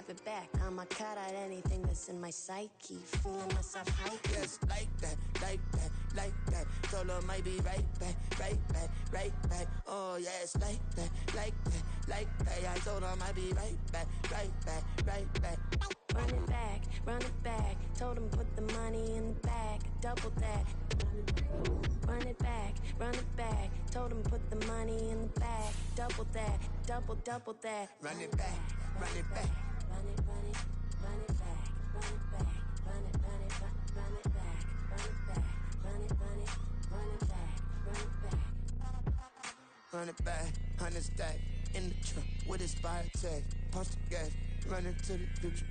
have it back. I'ma cut out anything that's in my psyche. Feeling myself high. Yes, like that, like that, like that. Told her might be right back, right back, right back. Oh yes, like that, like that, like that. I told her might be right back, right back, right back. Run it back, run it back. Told him put the money in the bag, double that. Run it back, run it back. Told him put the money in the bag, double that, double that. Run it back, run it back. Run it, run it, run it back, run it back, run it, run it, run it back, run it back, run it, run it, run it back, run it back. Run it back, 100 stack in the truck with expired tag. Punch the gas, run into the future.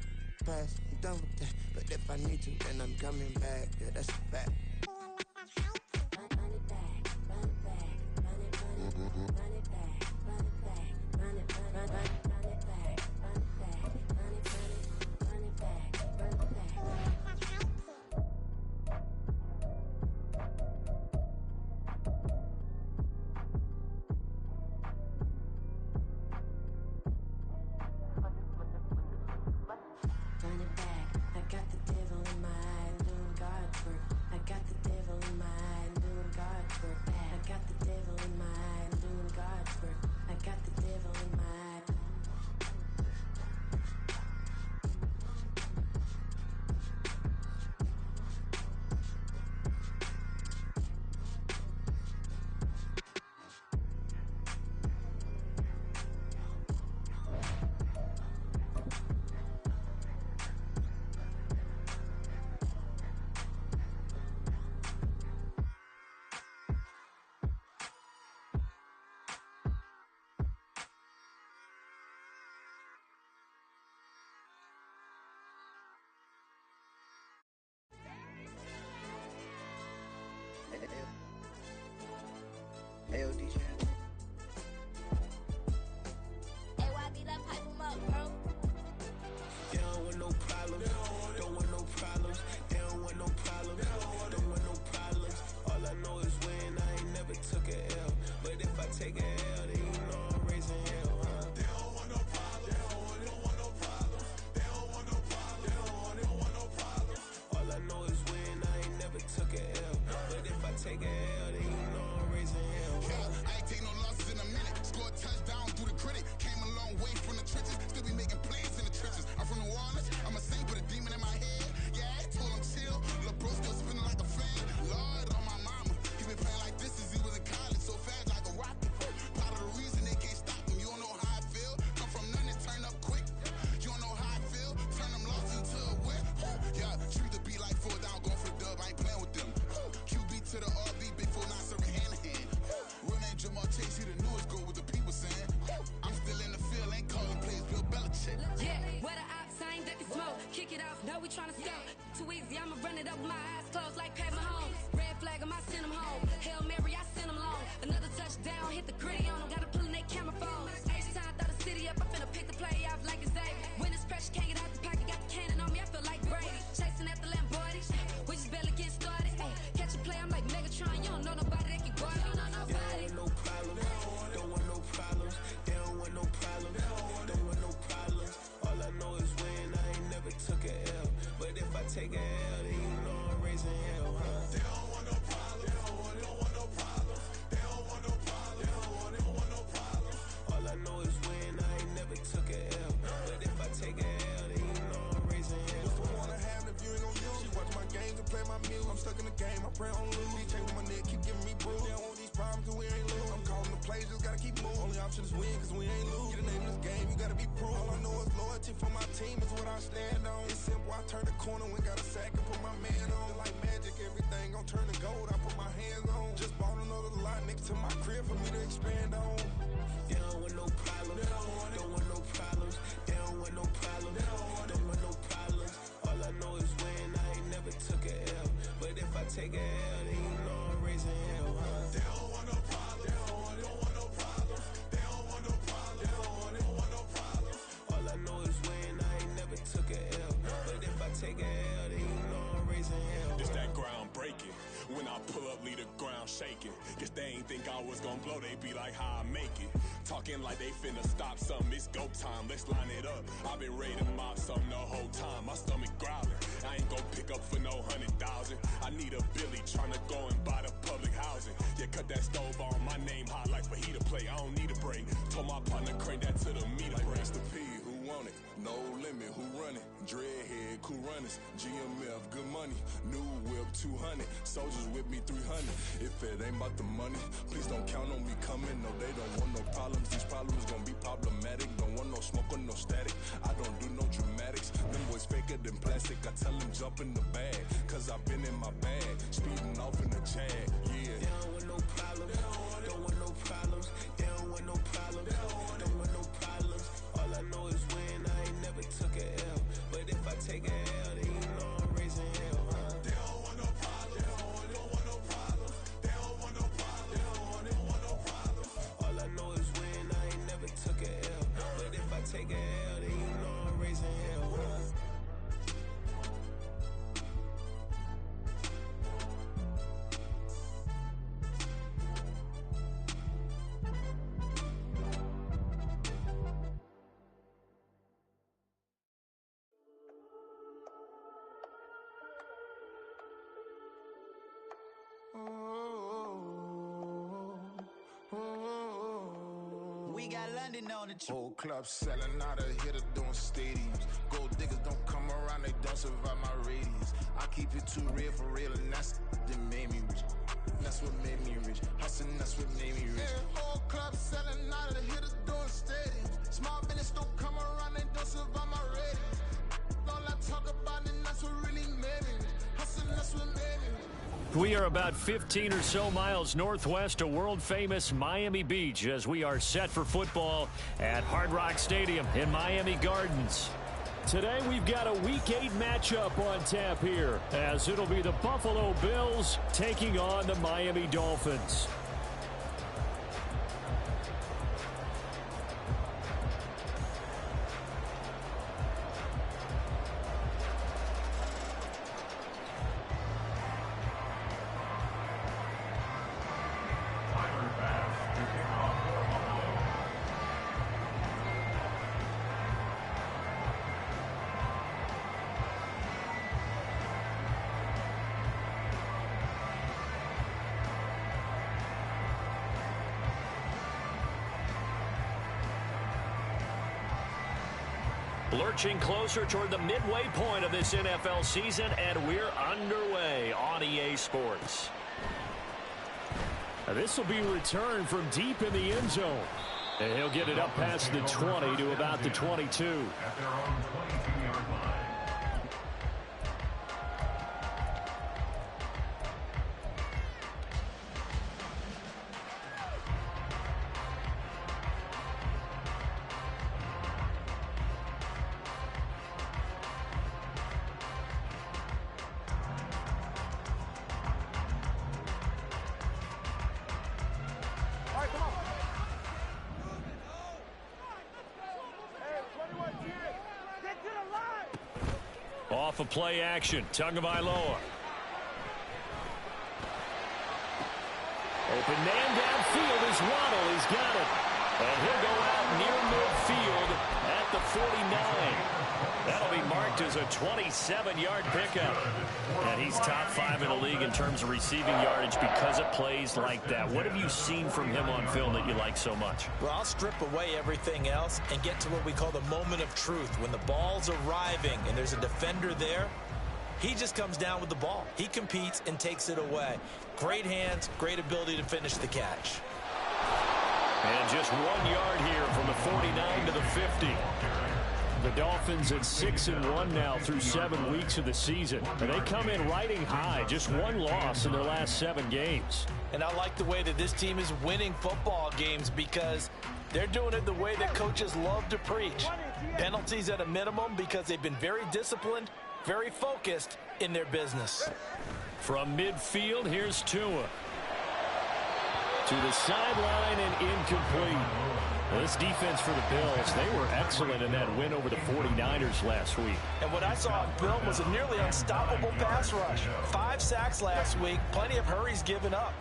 Past, I'm done with that. But if I need to, then I'm coming back. Yeah, that's a fact. Run it back, run it back, run it, run it, run it back, run it back, run it, run it, run it back, run it back, run it, run it, run it back, run it back. Run it back, I got the devil in my eye, doing God's work. I got the devil in my eye, doing God's work. I got the devil in my eye, doing God's work. I got the devil in my eye. Take a L, then you know I'm raising hell, huh? They don't want no problems. They don't want no problems. They don't want no problems. They don't want no problems. All I know is when I ain't never took a L. But if I take a L, then you know I'm raising hell. It's that groundbreaking. When I pull up, leave the ground shaking. Guess they ain't think I was gonna blow, they be like, how I make it. Talking like they finna stop something, it's go time, let's line it up. I've been ready to mob something the whole time, my stomach growling. I ain't gon' pick up for no 100,000. I need a Billy tryna go and buy the public housing. Yeah, cut that stove on, my name hot like fajita play. I don't need a break. Told my partner crank that to the meter like break. Mr. P, who want it? No limit, who run it? Dreadhead, cool runners. GMF, good money. New whip, 200. Soldiers with me, 300. If it ain't about the money, please don't count on me coming. No, they don't want no problems. These problems gon' be problematic. Don't want no smoke or no static. I don't do no dramatics. Them boys faker than plastic. I tell them jump in the bag, cause I've been in my bag. Speeding off in the Jag, yeah. They don't want no problems. Don't want no problems. They don't want no problems. Don't want no problems. All I know is win. I ain't never took a L. But if I take a L, then you know I'm raising hell, huh? They don't want no problems. They don't want no problems. They don't want no problems. They don't want no problems. All I know is win. I ain't never took a L. But if I take a L, then you know I'm raising hell, huh? We got London on the Whole club selling out of hitter doing stadiums. Gold diggers don't come around, they don't survive my radius. I keep it too real for real, and that's that made me rich. That's what made me rich. Hustling, that's what made me rich. Yeah, whole club selling out of hitters doing stadiums. Small business don't come around, they don't survive my radius. All I talk about, and that's what really made me rich. Hustling, that's what made me rich. We are about 15 or so miles northwest of world-famous Miami Beach as we are set for football at Hard Rock Stadium in Miami Gardens. Today we've got a Week 8 matchup on tap here as it'll be the Buffalo Bills taking on the Miami Dolphins. Lurching closer toward the midway point of this NFL season, and we're underway on EA Sports. Now, this will be returned from deep in the end zone. And he'll get it up past the 20 to about the 22. At their own 22-yard line. Off of play action, Tagovailoa. Open man downfield as Waddle has got it. And he'll go out near midfield at the 49. That'll be marked as a 27-yard pickup. And he's top 5 in the league in terms of receiving yardage because of plays like that. What have you seen from him on film that you like so much? Well, I'll strip away everything else and get to what we call the moment of truth. When the ball's arriving and there's a defender there, he just comes down with the ball. He competes and takes it away. Great hands, great ability to finish the catch. And just 1 yard here from the 49 to the 50. The Dolphins at 6-1 now through 7 weeks of the season. And they come in riding high, just 1 loss in their last 7 games. And I like the way that this team is winning football games because they're doing it the way that coaches love to preach. Penalties at a minimum because they've been very disciplined, very focused in their business. From midfield, here's Tua. To the sideline and incomplete. This defense for the Bills, they were excellent in that win over the 49ers last week. And what I saw on film was a nearly unstoppable pass rush. 5 sacks last week, plenty of hurries given up.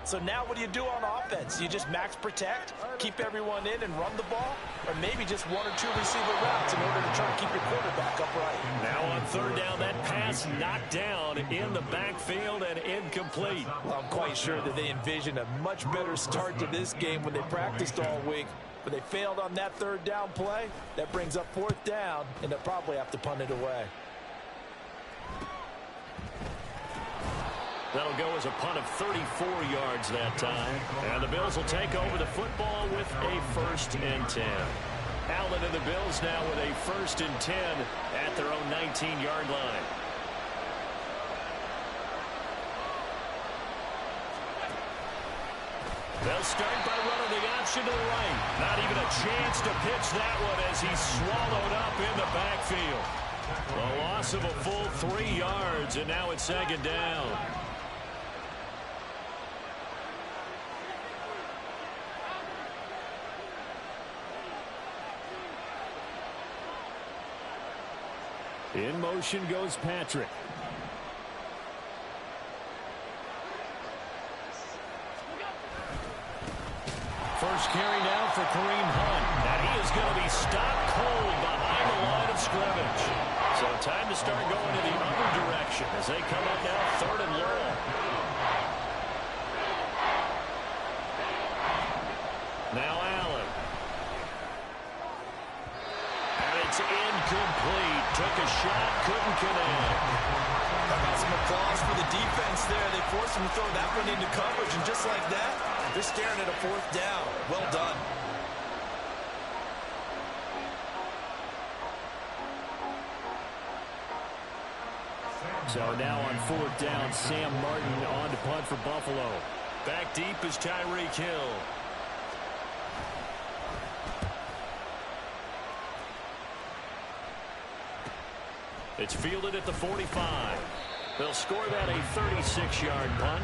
So now what do you do on offense? You just max protect, keep everyone in and run the ball, or maybe just 1 or 2 receiver routes in order to try to keep your quarterback upright. Now on third down, that pass knocked down in the backfield and incomplete. Well, I'm quite sure that they envisioned a much better start to this game when they practiced all week. But they failed on that third down play. That brings up fourth down, and they'll probably have to punt it away. That'll go as a punt of 34 yards that time. And the Bills will take over the football with a 1st and 10. Allen and the Bills now with a 1st and 10 at their own 19-yard line. They'll start by running the option to the right. Not even a chance to pitch that one as he's swallowed up in the backfield. A loss of a full 3 yards, and now it's 2nd down. In motion goes Patrick. First carry now for Kareem Hunt. And he is going to be stopped cold behind the line of scrimmage. So time to start going in the other direction as they come up now 3rd and long. Now Allen. And it's incomplete. Took a shot, couldn't connect. How about some applause for the defense there? They forced him to throw that one into coverage, and just like that, they're staring at a 4th down. Well done. So now on 4th down, Sam Martin on to punt for Buffalo. Back deep is Tyreek Hill. It's fielded at the 45. They'll score that a 36-yard punt.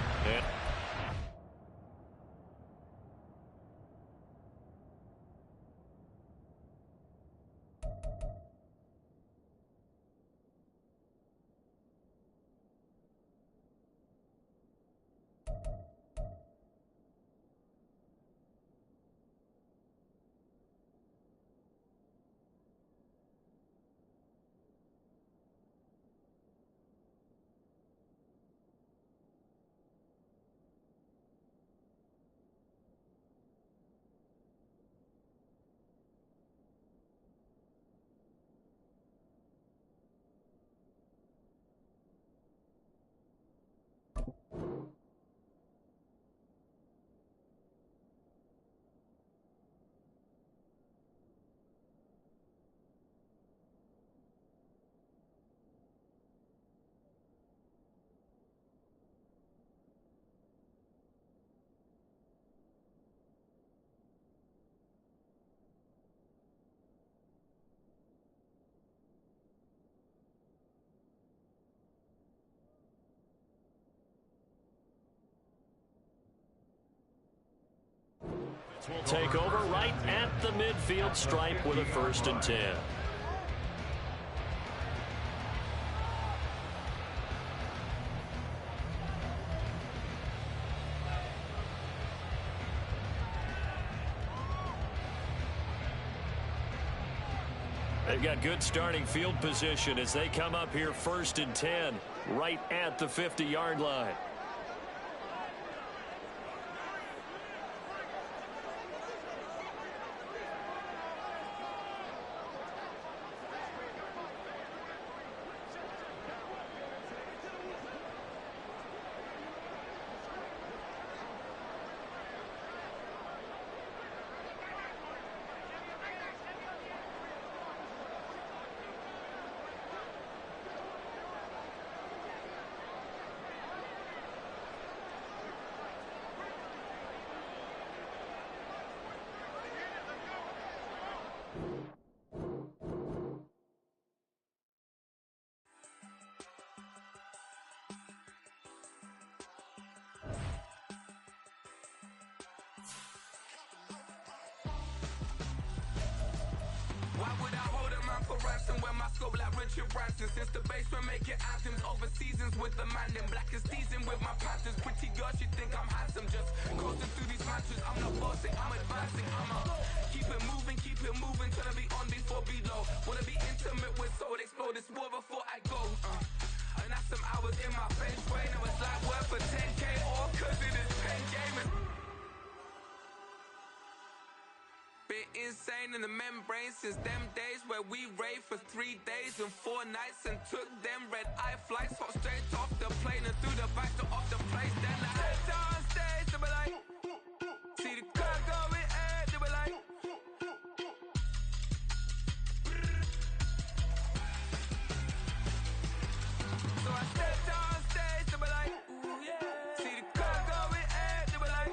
Will take over right at the midfield stripe with a 1st and 10. They've got good starting field position as they come up here 1st and 10 right at the 50-yard line. would I hold a man for ransom when my scope like Richard Branson? Since the basement making anthems over seasons with the man in black is teasing with my panthers. Pretty girl, she think I'm handsome. Just coasting through these matches. I'm not bossing, I'm advancing. Keep it moving, trying to be on before below. Wanna be intimate with soul, explore this war before I go. And that's some hours in my bench brain. I was like worth for 10K or cause it is pen gaming. Been insane in the membrane since them days where we raved for 3 days and 4 nights and took them red-eye flights, hot straight off the plane and through the back door of the place. Then I head down stage, they be like, see the crowd going air, they be like, so I step down stage, they be like, ooh yeah, see the crowd going air, they be like,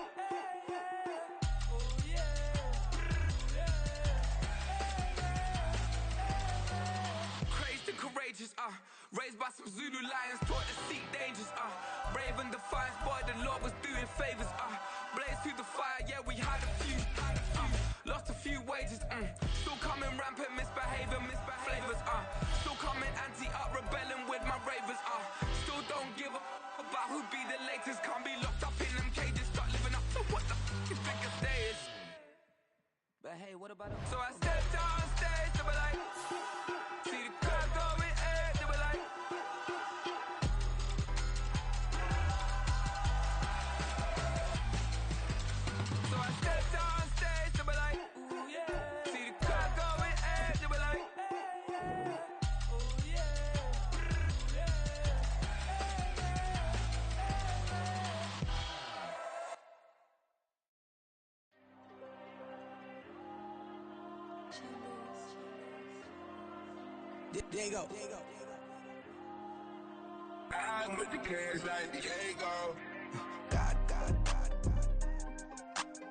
ooh yeah. Crazed and courageous, raised by some Zulu lions, taught to seek dangers, brave and defiant, boy, the Lord was doing favors, blaze through the fire, yeah, we had a few, lost a few wages, still coming rampant, misbehaving, flavors, still coming anti-up, rebelling with my ravers, still don't give a about who be the latest, can't be locked up in them cages, start living up to what the you think a day is. But hey, what about so I stepped down stage, they be like, see the crowd going air, they be like, so I stepped down stage, they be like, ooh yeah, see the crowd going air, they be like, ooh yeah, There you go. I'm with the cash like Diego. God.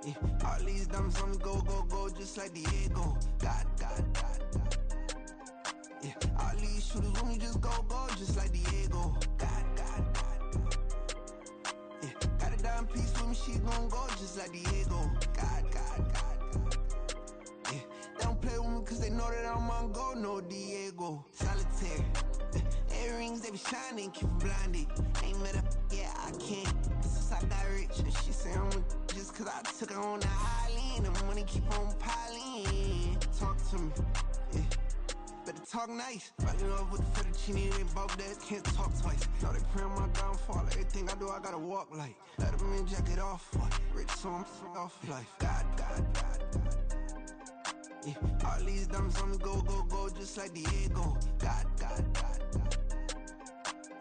Yeah, all these diamonds on me go, just like Diego. God. Yeah, all these shooters with me just go, just like Diego. God. Yeah, got a dime piece with me, she gon' go just like Diego. God. Yeah, they don't play with me cause they know that I'm on go, no Diego. Solitaire. Earrings, they be shining, keep them blinded. Ain't met up, yeah, I can't. Since I got rich, and she say I'm a just cause I took her on the island. The money keep on piling. Talk to me, yeah. Better talk nice. Rockin' up with the fettuccine, they both dead, can't talk twice. Know they pray on my downfall, everything I do, I gotta walk like. Let them in, jacket off, rich, so I'm off life. God. Yeah, all these diamonds on me go, just like Diego. God.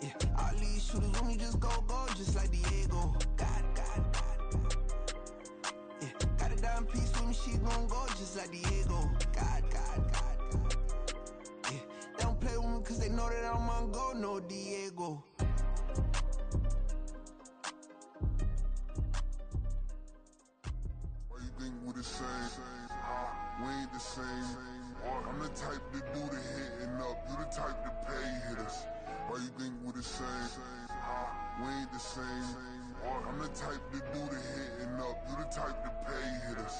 Yeah, all these shooters with me just go, just like Diego. God. Yeah, got a dime piece with me, she gon' go just like Diego. God. Yeah, they don't play with me cause they know that I'm on go, no Diego. Why you think we the same? We ain't the same. I'm the type to do the hitting up, you the type to pay hitters. Why you think we the same? We ain't the same. I'm the type to do the hitting up, you the type to pay hitters.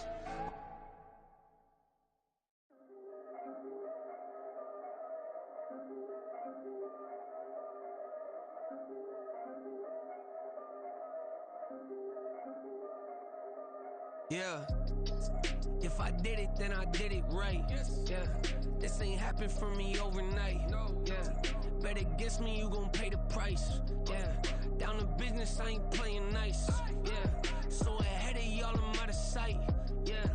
Yeah. If I did it, then I did it right. Yeah. This ain't happened for me overnight. Yeah. Bet against me, you gon' pay the price. Yeah. Down to business, I ain't playing nice. Yeah. So ahead of y'all, I'm out of sight. Yeah.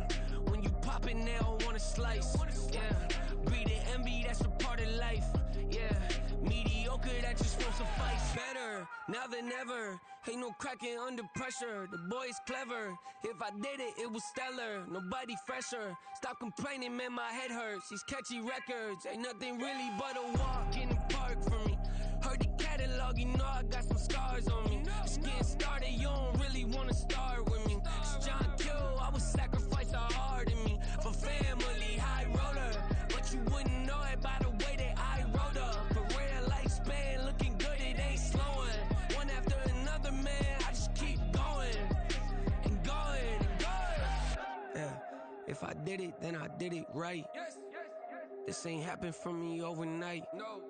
When you poppin', they don't wanna slice. Yeah. Greed and envy, that's a part of life. Yeah. Mediocre, that just won't suffice. Better now than ever. Ain't no cracking under pressure. The boy's clever. If I did it, it was stellar. Nobody fresher. Stop complaining, man, my head hurts. These catchy records ain't nothing really but a walk in the park for me. Heard the catalog, you know I got some scars on me. Just getting started, you don't really wanna start with me. It's John Q, I would sacrifice a heart in me for family, high roller. But you wouldn't know it by the way that I wrote up. Career lifespan looking good, it ain't slowing. One after another, man, I just keep going and going and going. Yeah, if I did it, then I did it right. This ain't happened for me overnight. No.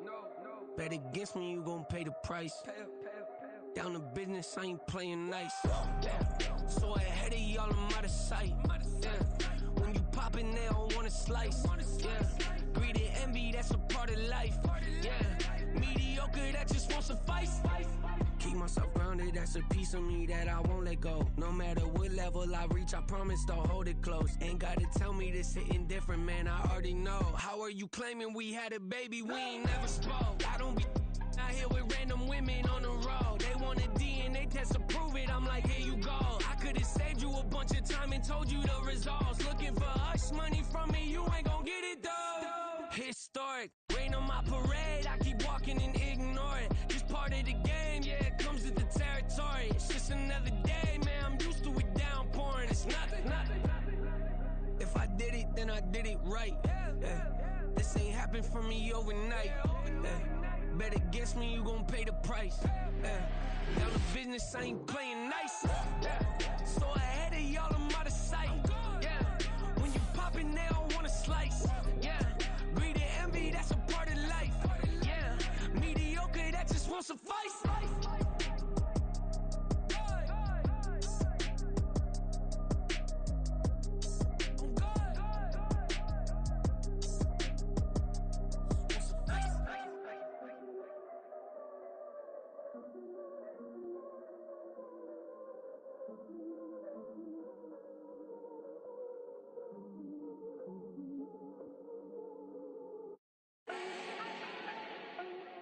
Bet against me, you gon' pay the price. Down to business, I ain't playing nice. So ahead of y'all, I'm out of sight. When you poppin', they don't wanna slice. Greed and envy, that's a part of life. Mediocre, that just won't suffice. Keep myself grounded, that's a piece of me that I won't let go. No matter what level I reach, I promise to hold it close. Ain't gotta tell me this hitting different, man, I already know. How are you claiming we had a baby, we ain't never spoke? I don't be out here with random women on the road. They want a DNA test to prove it, I'm like, here you go. I could've saved you a bunch of time and told you the results. Looking for hush money from me, you ain't gon' get it though. Historic, rain on my parade, I keep walking and ignore it. Just part of the game, yeah, it comes with the territory. It's just another day, man, I'm used to it downpouring. It's nothing. If I did it, then I did it right. This ain't happened for me overnight. Bet against me, you gon' pay the price. Down to business, I ain't playing nice. So ahead of y'all, I'm out of sight. When you poppin', they don't wanna slice. Greed and envy, that's a part of life. Mediocre, that just won't suffice.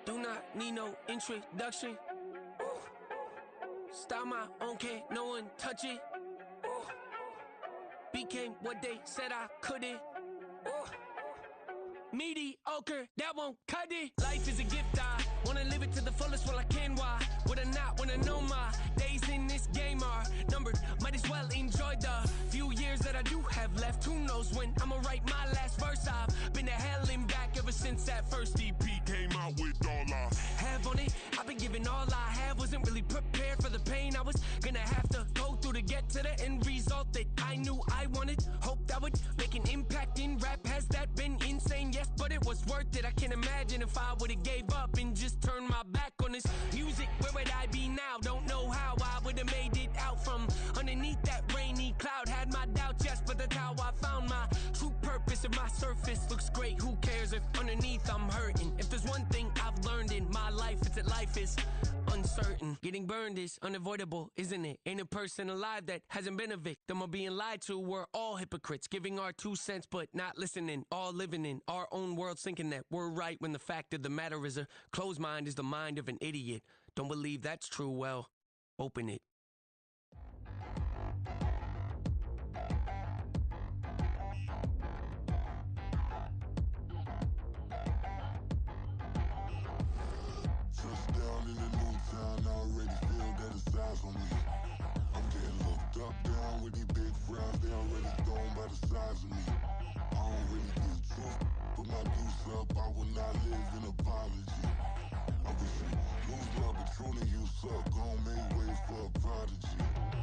Do not need no introduction. Start my own, can't no one touch it. Became what they said I couldn't. Mediocre, that won't cut it. Life is a gift, I wanna live it to the fullest while I can. Why would I not wanna know my days in this game are numbered? Might as well enjoy the few years that I do have left. Who knows when I'ma write my last verse? I've been to hell and back ever since that first EP came out with all I have on it. I've been giving all I have, wasn't really prepared for the pain I was gonna have to go through to get to the end result that I knew I wanted. Hope that would make an impact in rap. Has that been insane? Yes, but it was worth it. I can't imagine if I would've gave up and just turned my back on this music. Where would I be now? Don't know how I would've made it out from underneath that rainy cloud. Had my doubts, yes, but that's how I found my true purpose. If my surface looks great, who cares if underneath I'm hurting? If there's one thing I've learned in my life, it's that life is uncertain. Getting burned is unavoidable, isn't it? Ain't a person alive that hasn't been a victim of being lied to. We're all hypocrites, giving our 2 cents but not listening. All living in our own world, thinking that we're right when the fact of the matter is a closed mind is the mind of an idiot. Don't believe that's true? Well, open it. Touchdown in the new town, I already feel that it's eyes on me. I'm getting looked up, down with these big frowns, they already thrown by the size of me. I don't really get truth, put my deuce up, I will not live in apology. I wish you lose love, but truly you suck, gon' make way for a prodigy.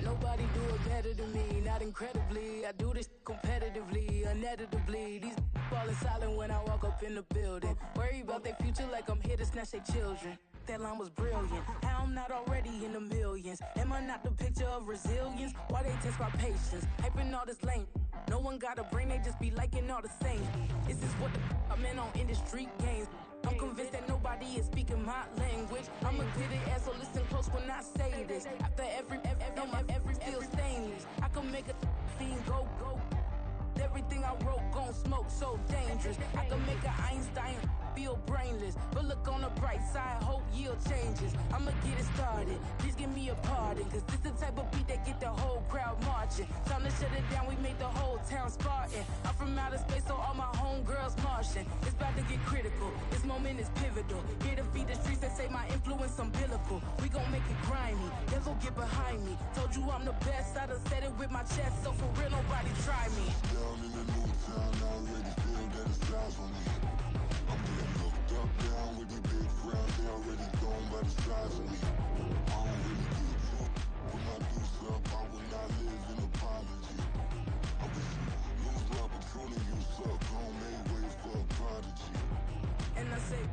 Nobody do it better than me, not incredibly. I do this competitively, uneditably. These falling silent when I walk up in the building. Worry about their future like I'm here to snatch their children. That line was brilliant. How I'm not already in the millions? Am I not the picture of resilience? Why they test my patience? Hyping all this lame. No one got a brain, they just be liking all the same. This is what the I'm in on industry games. I'm convinced that nobody is speaking my language. I'm a good ass, so listen close when I say this. After every feel stainless. I can make a scene go. Everything I wrote gon' smoke, so dangerous. I can make an Einstein feel brainless. But look on the bright side, hope yield changes. I'ma get it started, please give me a pardon. Cause this the type of beat that get the whole crowd marching. Time to shut it down, we made the whole town Spartan. I'm from outer space, so all my homegirls Martian. It's about to get critical, this moment is pivotal. Here to feed the streets that say my influence umbilical. We gon' make it grimy, never get behind me. Told you I'm the best, I done said it with my chest. So for real, nobody try me. Down in the new town, I already feel that it's eyes on me. I'm getting looked up, down with these big frowns, they already thrown by the size of me. I don't really get truth, put my deuce up, I will not live in apology. I wish you lose love, but truly you suck, gon' make way for a prodigy.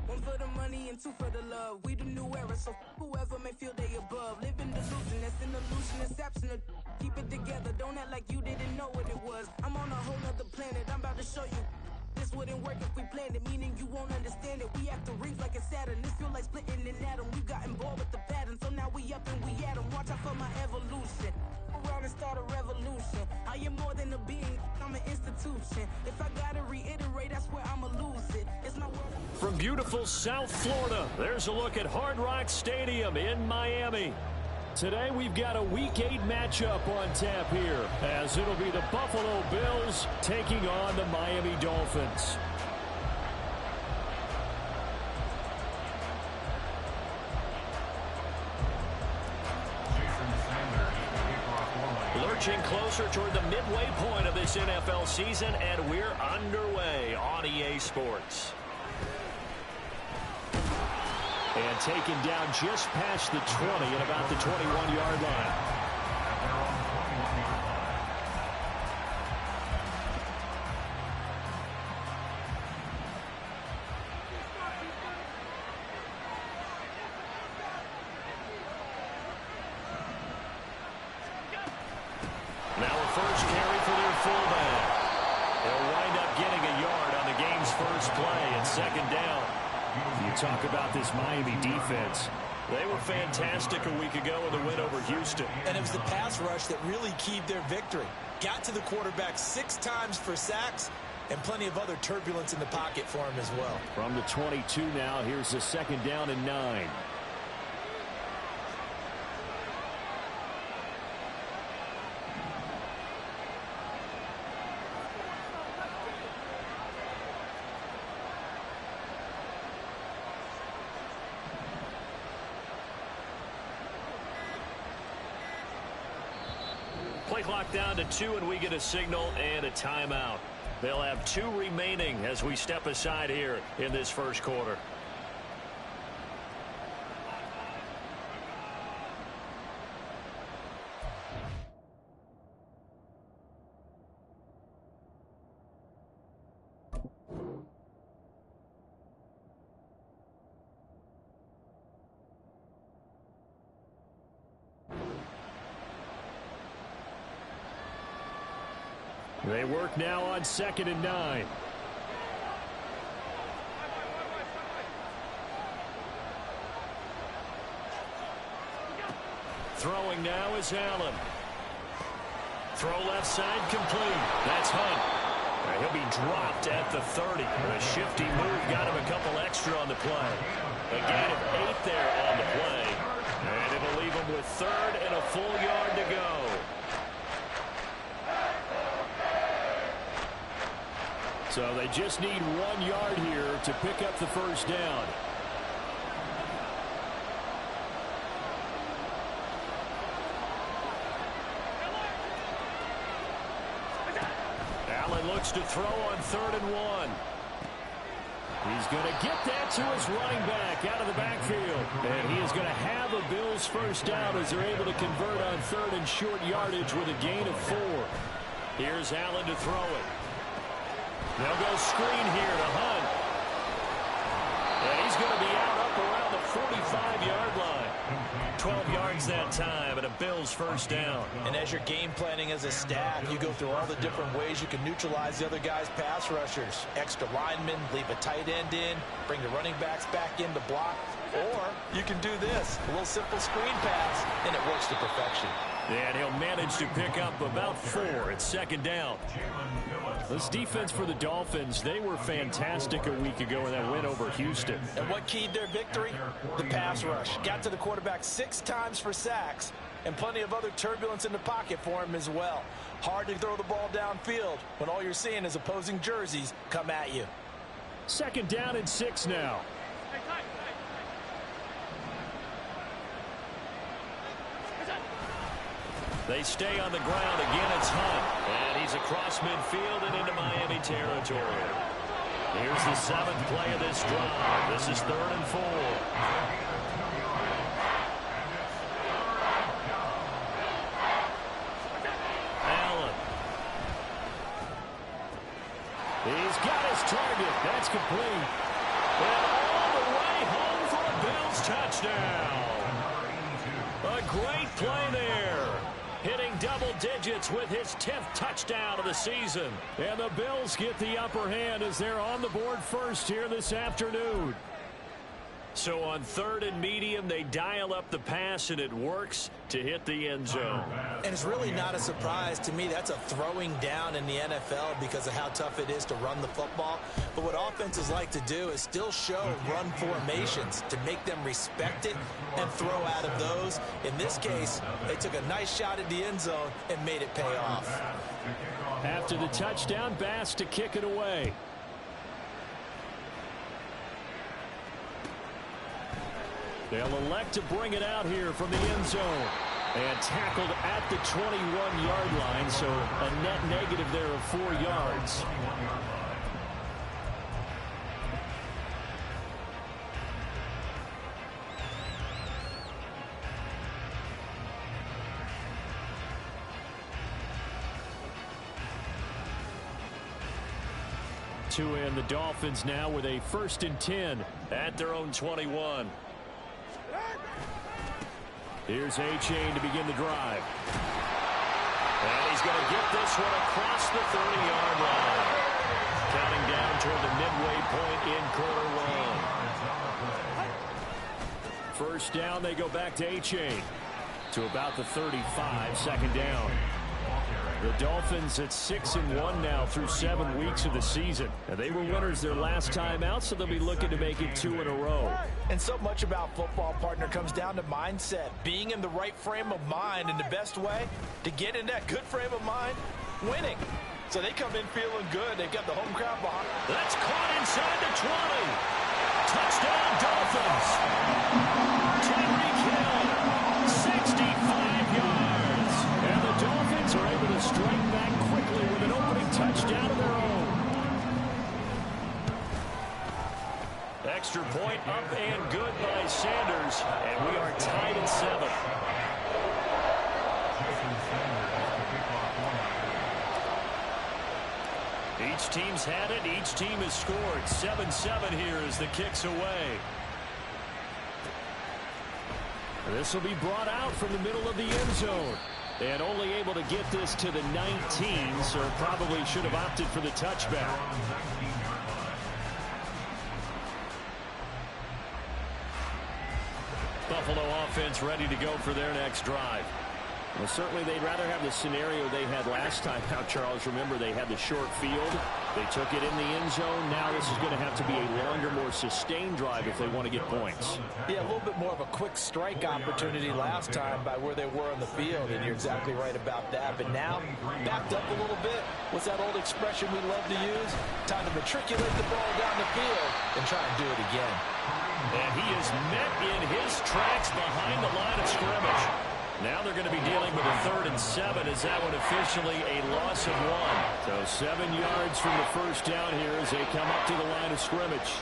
One for the money and two for the love. We the new era, so whoever may feel they above. Living delusion, that's an illusion, exception. Keep it together, don't act like you didn't know what it was. I'm on a whole nother planet, I'm about to show you. This wouldn't work if we planned it, meaning you won't understand it. We act the rings like a Saturn. This feel like splitting an atom. You gotten bored with the pattern, so now we up and we at 'em. Watch out for my evolution. Around and start a revolution. I am more than a being, I'm an institution. If I gotta reiterate, that's where I'ma lose it. It's my world. From beautiful South Florida, there's a look at Hard Rock Stadium in Miami. Today we've got a Week 8 matchup on tap here, as it'll be the Buffalo Bills taking on the Miami Dolphins. Lurching closer toward the midway point of this NFL season, and we're underway on EA Sports. And taken down just past the 20 at about the 21-yard line. Now a first carry for their fullback. They'll wind up getting a yard on the game's first play at second down. You talk about this Miami defense. They were fantastic a week ago in the win over Houston. And it was the pass rush that really keyed their victory. Got to the quarterback 6 times for sacks and plenty of other turbulence in the pocket for him as well. From the 22 now, here's the second down and 9. Play clock down to 2, and we get a signal and a timeout. They'll have 2 remaining as we step aside here in this first quarter. They work now on 2nd and 9. Throwing now is Allen. Throw left side complete. That's Hunt. He'll be dropped at the 30. A shifty move got him a couple extra on the play. A gain of 8 there on the play. And it'll leave him with 3rd and a full yard to go. So they just need 1 yard here to pick up the first down. Allen looks to throw on 3rd and 1. He's going to get that to his running back out of the backfield. And he is going to have a Bills first down as they're able to convert on 3rd and short yardage with a gain of 4. Here's Allen to throw it. They'll go screen here to Hunt. And he's going to be out up around the 45-yard line. 12 yards that time and a Bills first down. And as you're game planning as a staff, you go through all the different ways you can neutralize the other guy's pass rushers. Extra linemen, leave a tight end in, bring the running backs back in to block. Or you can do this, a little simple screen pass, and it works to perfection. And he'll manage to pick up about 4 at 2nd down. This defense for the Dolphins, they were fantastic a week ago in that win over Houston. And what keyed their victory? The pass rush. Got to the quarterback 6 times for sacks, and plenty of other turbulence in the pocket for him as well. Hard to throw the ball downfield when all you're seeing is opposing jerseys come at you. 2nd down and 6 now. They stay on the ground. Again, it's Hunt. And he's across midfield and into Miami territory. Here's the 7th play of this drive. This is 3rd and 4. Allen. He's got his target. That's complete. And touchdown. A great play there. Hitting double digits with his 10th touchdown of the season. And the Bills get the upper hand as they're on the board first here this afternoon. So on 3rd and medium, they dial up the pass, and it works to hit the end zone. And it's really not a surprise to me. That's a throwing down in the NFL because of how tough it is to run the football. But what offenses like to do is still show run formations to make them respect it and throw out of those. In this case, they took a nice shot at the end zone and made it pay off. After the touchdown, Bass to kick it away. They'll elect to bring it out here from the end zone. And tackled at the 21-yard line, so a net negative there of 4 yards. To end the Dolphins now with a 1st and 10 at their own 21. Here's A-Chain to begin the drive. And he's going to get this one across the 30-yard line. Counting down toward the midway point in quarter 1. First down, they go back to A-Chain. To about the 35, 2nd down. The Dolphins at 6-1 now through 7 weeks of the season. And they were winners their last time out, so they'll be looking to make it 2 in a row. And so much about football, partner, comes down to mindset. Being in the right frame of mind, and the best way to get in that good frame of mind, winning. So they come in feeling good. They've got the home crowd behind. That's caught inside the 20. Touchdown, Dolphins. Tyreek Hill, 65 yards. And the Dolphins are able to strike back quickly with an opening touchdown of their own. Extra point up and good by Sanders. And we are tied at 7. Each team's had it. Each team has scored. 7-7 here as the kick's away. This will be brought out from the middle of the end zone. And only able to get this to the 19, so probably should have opted for the touchback. Buffalo offense ready to go for their next drive. Well, certainly they'd rather have the scenario they had last time. Now, Charles, remember they had the short field. They took it in the end zone. Now this is going to have to be a longer, more sustained drive if they want to get points. Yeah, a little bit more of a quick strike opportunity last time by where they were on the field, and you're exactly right about that. But now, backed up a little bit. What's that old expression we love to use? Time to matriculate the ball down the field and try and do it again. And he is met in his tracks behind the line of scrimmage. Now they're going to be dealing with a 3rd and 7 as that one officially a loss of 1. So 7 yards from the first down here as they come up to the line of scrimmage.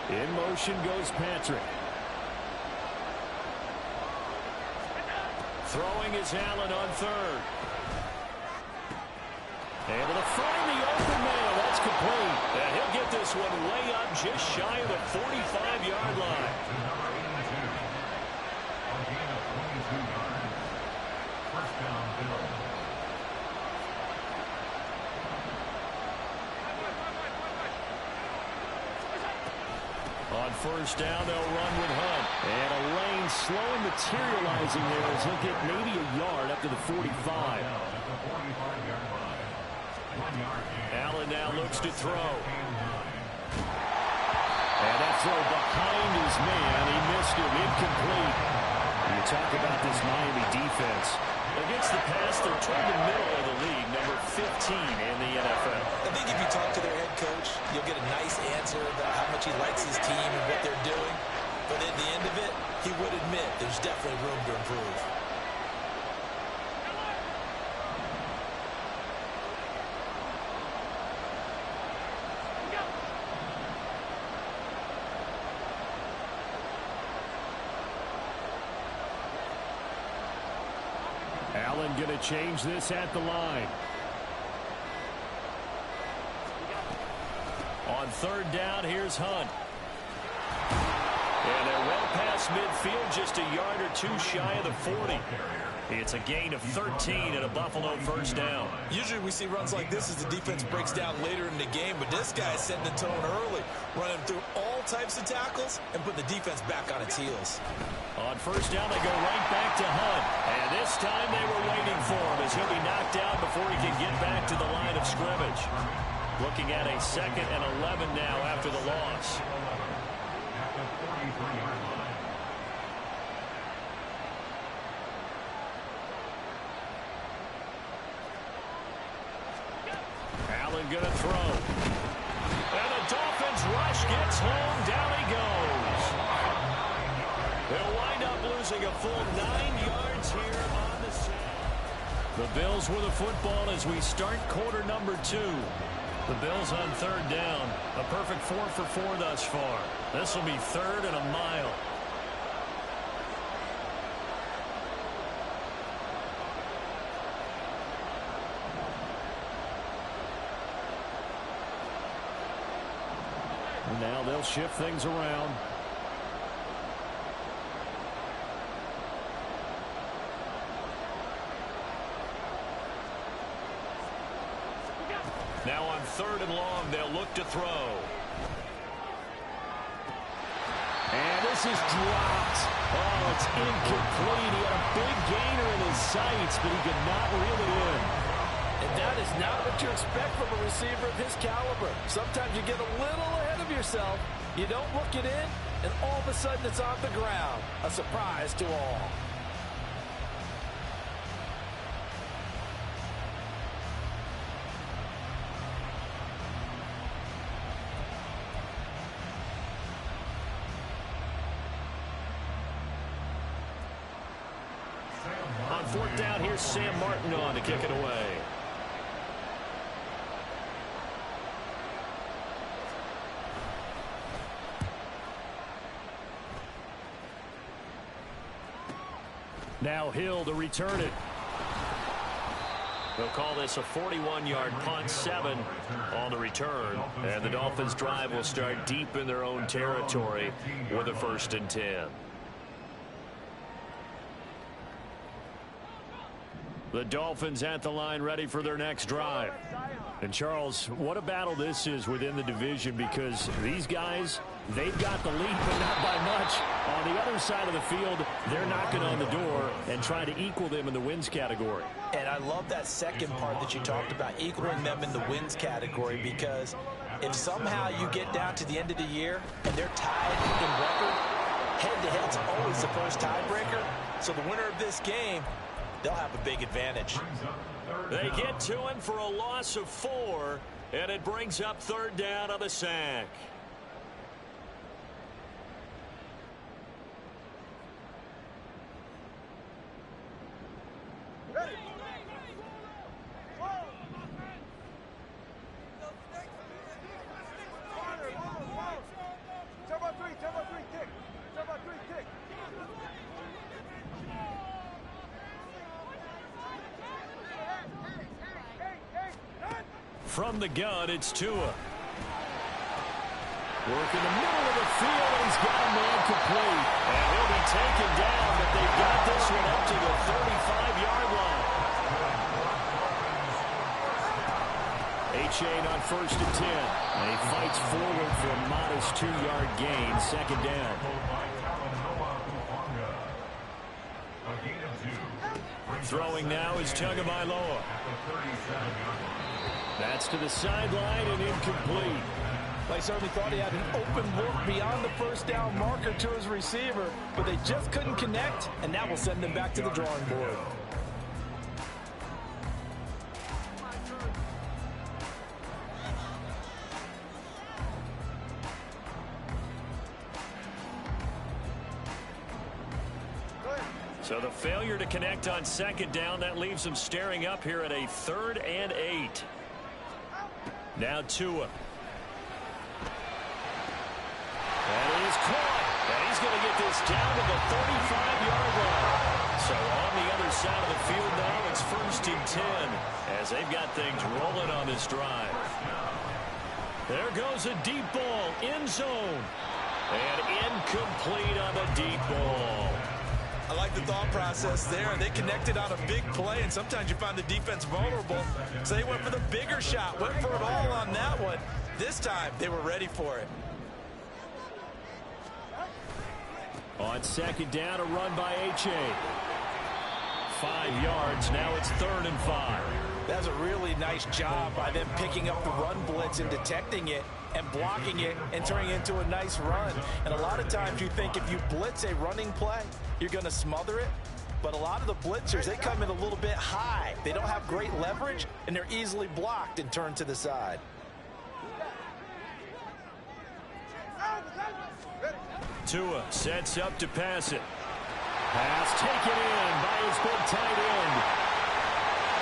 In motion goes Patrick. Throwing is Allen on 3rd. Able to find the open man. That's complete. And he'll get this one way up just shy of the 45-yard line. On first down, they'll run with Hunt. And a lane slowly materializing there as he'll get maybe a yard up to the 45. Allen now looks to throw. And that throw behind his man. He missed it. Incomplete. You talk about this Miami defense. Against the pass, they're toward the middle of the league, number 15 in the NFL. I think if you talk to their head coach, you'll get a nice answer about how much he likes his team and what they're doing. But at the end of it, he would admit there's definitely room to improve. Allen going to change this at the line. On On third down, here's Hunt. And they're well past midfield, just a yard or two shy of the 40. It's a gain of 13 and a Buffalo first down. Usually we see runs like this as the defense breaks down later in the game, but this guy's setting the tone early, running through all types of tackles and putting the defense back on its heels. On first down, they go right back to Hunt. And this time they were waiting for him as he'll be knocked out before he can get back to the line of scrimmage. Looking at a 2nd and 11 now after the loss. Allen gonna throw. And the Dolphins rush gets home. Down he goes. They'll wind up losing a full 9 yards here on the sack. The Bills with the football as we start quarter number 2. The Bills on third down. A perfect 4 for 4 thus far. This will be 3rd and a mile. And now they'll shift things around. Now on 3rd and long, they'll look to throw. And this is dropped. Oh, it's incomplete. He had a big gainer in his sights, but he could not reel it in. And that is not what you expect from a receiver of his caliber. Sometimes you get a little ahead of yourself. You don't look it in, and all of a sudden it's on the ground. A surprise to all. On 4th down, here's Sam Martin on to kick it away. Now Hill to return it. They'll call this a 41-yard punt, 7 on the return. And the Dolphins' drive will start deep in their own territory with a 1st and 10. The Dolphins at the line ready for their next drive. And Charles, what a battle this is within the division, because these guys, they've got the lead, but not by much. On the other side of the field, they're knocking on the door and trying to equal them in the wins category. And I love that second part that you talked about, equaling them in the wins category, because if somehow you get down to the end of the year and they're tied in record, head-to-head's always the first tiebreaker. So the winner of this game, they'll have a big advantage. They get to him for a loss of 4, and it brings up 3rd down on the sack. From the gun, it's Tua. Work in the middle of the field, and he's got a man complete. And he'll be taken down, but they've got this one up to the 35-yard line. Achane on 1st and 10. And he fights forward for a modest 2-yard gain, 2nd down. Throwing now is Tagovailoa. That's to the sideline and incomplete. They certainly thought he had an open look beyond the 1st down marker to his receiver, but they just couldn't connect, and that will send them back to the drawing board. So the failure to connect on 2nd down, that leaves them staring up here at a 3rd and 8. Now Tua. And he is caught. And he's going to get this down to the 35-yard line. So on the other side of the field now, it's 1st and 10 as they've got things rolling on this drive. There goes a deep ball, end zone. And incomplete on the deep ball. I like the thought process there. They connected on a big play, and sometimes you find the defense vulnerable. So they went for the bigger shot, went for it all on that one. This time, they were ready for it. On second down, a run by H.A. 5 yards, now it's 3rd and 5. That's a really nice job by them picking up the run blitz and detecting it and blocking it and turning it into a nice run. And a lot of times you think if you blitz a running play, you're going to smother it. But a lot of the blitzers, they come in a little bit high. They don't have great leverage, and they're easily blocked and turned to the side. Tua sets up to pass it. Pass taken in by his big tight end.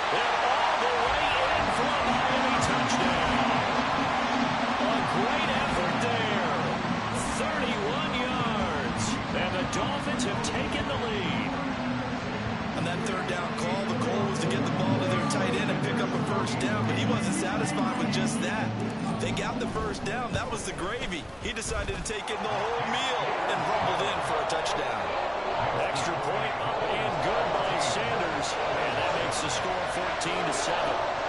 And all the way in for a Miami touchdown. A great effort there. 31 yards. And the Dolphins have taken the lead. On that 3rd down call, the goal was to get the ball to their tight end and pick up a 1st down, but he wasn't satisfied with just that. They got the 1st down. That was the gravy. He decided to take in the whole meal and rumbled in for a touchdown. Extra point up and good by Sanders. And that makes the score 14-7.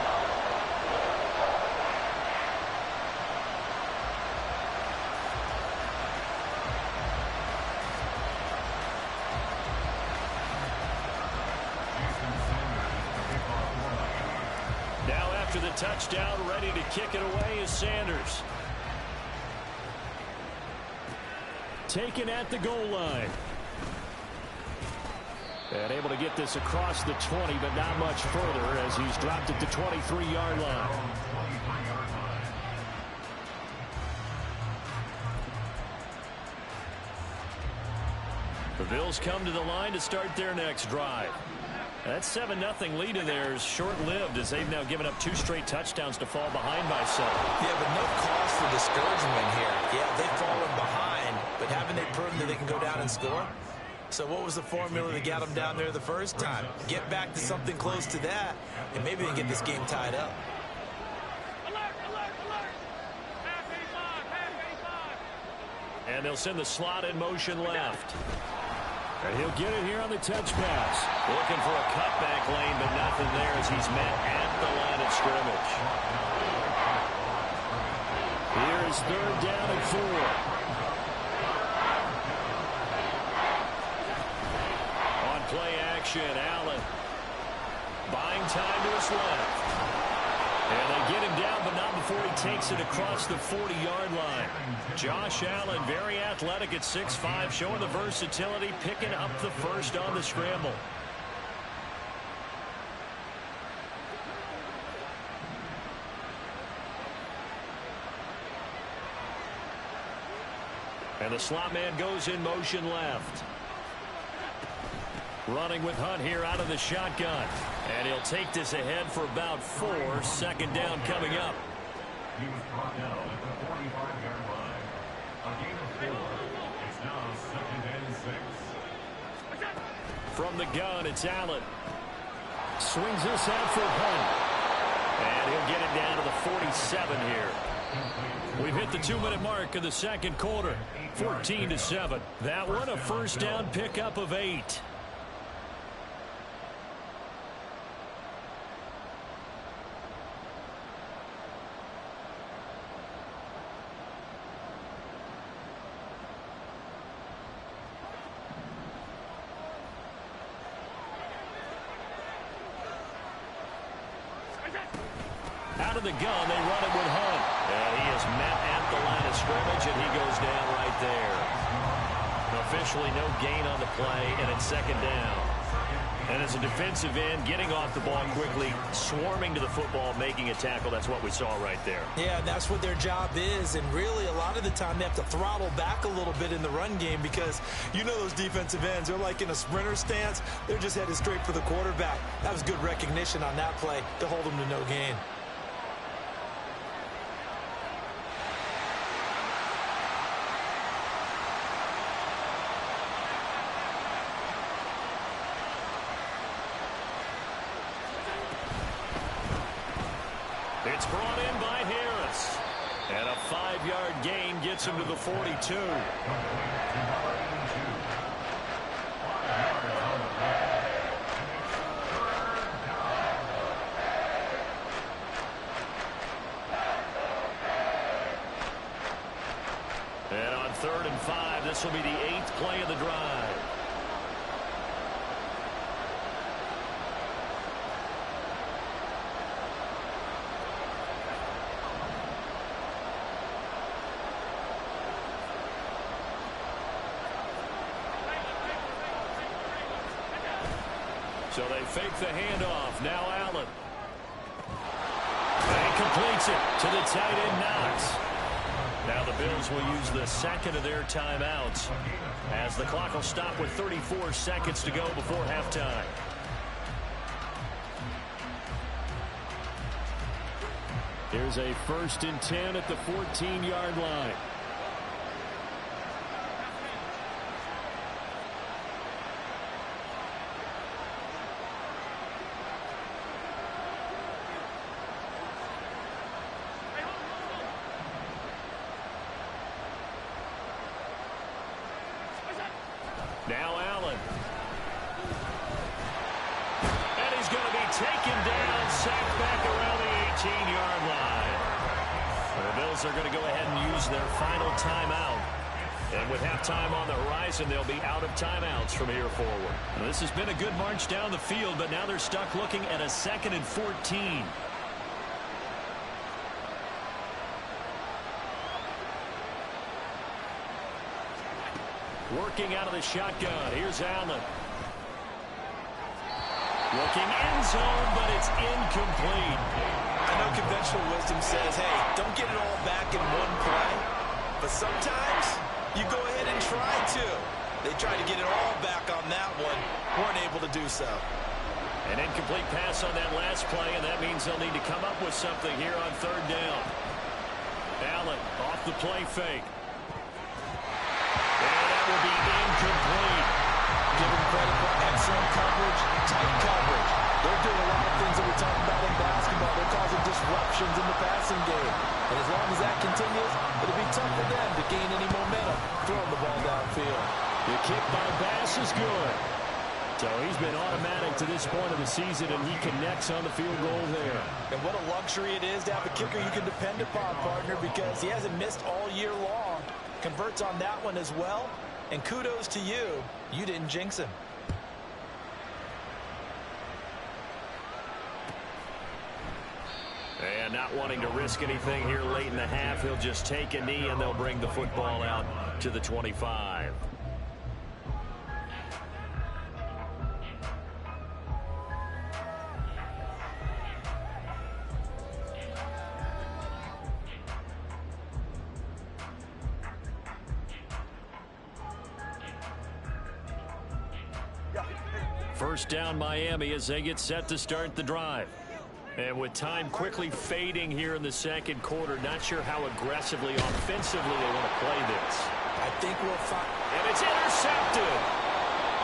Now after the touchdown, ready to kick it away is Sanders. Taken at the goal line. And able to get this across the 20, but not much further as he's dropped at the 23-yard line. The Bills come to the line to start their next drive. That 7-0 lead of theirs short-lived as they've now given up 2 straight touchdowns to fall behind by 7. Yeah, but no cause for discouragement here. Yeah, they've fallen behind, but haven't they proven that they can go down and score? So what was the formula that got them down there the first time? Get back to something close to that, and maybe they can get this game tied up. And they'll send the slot in motion left. And he'll get it here on the touch pass. Looking for a cutback lane, but nothing there as he's met at the line of scrimmage. Here is 3rd down and 4. On play action, Allen. Buying time to his left. And they get him down, but not before he takes it across the 40-yard line. Josh Allen, very athletic at 6'5", showing the versatility, picking up the 1st on the scramble. And the slot man goes in motion left. Running with Hunt here out of the shotgun. And he'll take this ahead for about 4. 2nd down coming up. He was brought down at the 45-yard line. A gain of 4. It's now 2nd and 6. From the gun, it's Allen. Swings this out for Hunt. And he'll get it down to the 47 here. We've hit the 2-minute mark of the 2nd quarter. 14-7. That one a 1st down pickup of 8. Out of the gun, they run it with Hunt. And he is met at the line of scrimmage, and he goes down right there. Officially no gain on the play, and it's 2nd down. And as a defensive end, getting off the ball quickly, swarming to the football, making a tackle, that's what we saw right there. Yeah, and that's what their job is. And really, a lot of the time, they have to throttle back a little bit in the run game because you know those defensive ends, they're like in a sprinter stance. They're just headed straight for the quarterback. That was good recognition on that play to hold them to no gain. It's brought in by Harris. And a 5-yard gain gets him to the 42. And on 3rd and 5, this will be the 8th play of the drive. So they fake the handoff. Now Allen. And he completes it to the tight end Knox. Now the Bills will use the second of their timeouts as the clock will stop with 34 seconds to go before halftime. Here's a 1st and 10 at the 14-yard line. Now Allen. And he's going to be taken down, sacked back around the 18-yard line. The Bills are going to go ahead and use their final timeout. And with halftime on the horizon, they'll be out of timeouts from here forward. Now, this has been a good march down the field, but now they're stuck looking at a 2nd and 14. Working out of the shotgun. Here's Allen. Looking end zone, but it's incomplete. I know conventional wisdom says, hey, don't get it all back in one play. But sometimes you go ahead and try to. They tried to get it all back on that one. Weren't able to do so. An incomplete pass on that last play, and that means they'll need to come up with something here on 3rd down. Allen off the play fake. Will be incomplete. Give him credit for excellent coverage, tight coverage. They're doing a lot of things that we talk about in basketball. They're causing disruptions in the passing game. And as long as that continues, it'll be tough for them to gain any momentum throwing the ball downfield. The kick by Bass is good. So he's been automatic to this point of the season, and he connects on the field goal there. And what a luxury it is to have a kicker you can depend upon, partner, because he hasn't missed all year long. Converts on that one as well. And kudos to you. You didn't jinx him. And not wanting to risk anything here late in the half, he'll just take a knee and they'll bring the football out to the 25. First down Miami as they get set to start the drive. And with time quickly fading here in the 2nd quarter, not sure how aggressively, offensively they want to play this. I think we'll find. And it's intercepted.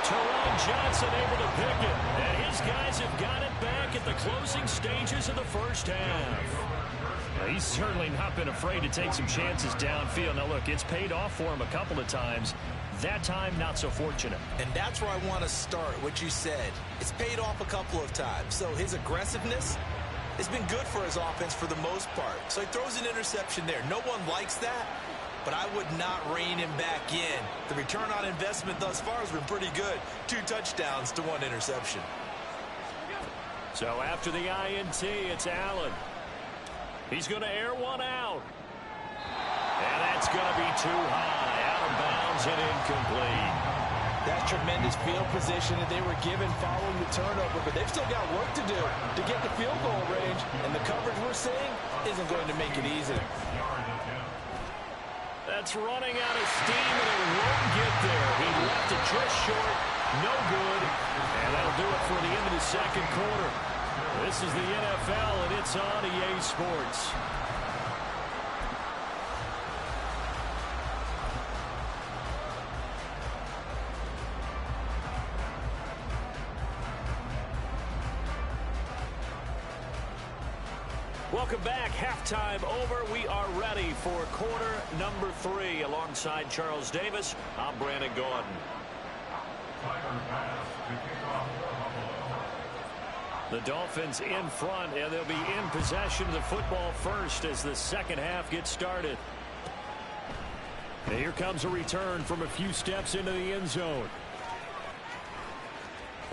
Teron Johnson able to pick it. And his guys have got it back at the closing stages of the 1st half. He's certainly not been afraid to take some chances downfield. Now, look, it's paid off for him a couple of times. That time, not so fortunate. And that's where I want to start, what you said. It's paid off a couple of times. So his aggressiveness has been good for his offense for the most part. So he throws an interception there. No one likes that, but I would not rein him back in. The return on investment thus far has been pretty good. 2 touchdowns to 1 interception. So after the INT, it's Allen. He's going to air one out. And that's going to be too high. Out of bounds and incomplete. That's tremendous field position that they were given following the turnover, but they've still got work to do to get the field goal range, and the coverage we're seeing isn't going to make it easy. That's running out of steam, and it won't get there. He left it just short. No good. And that'll do it for the end of the 2nd quarter. This is the NFL, and it's on EA Sports. Welcome back. Halftime over. We are ready for quarter number 3. Alongside Charles Davis, I'm Brandon Gaudin. The Dolphins in front, and they'll be in possession of the football first as the second half gets started. And here comes a return from a few steps into the end zone.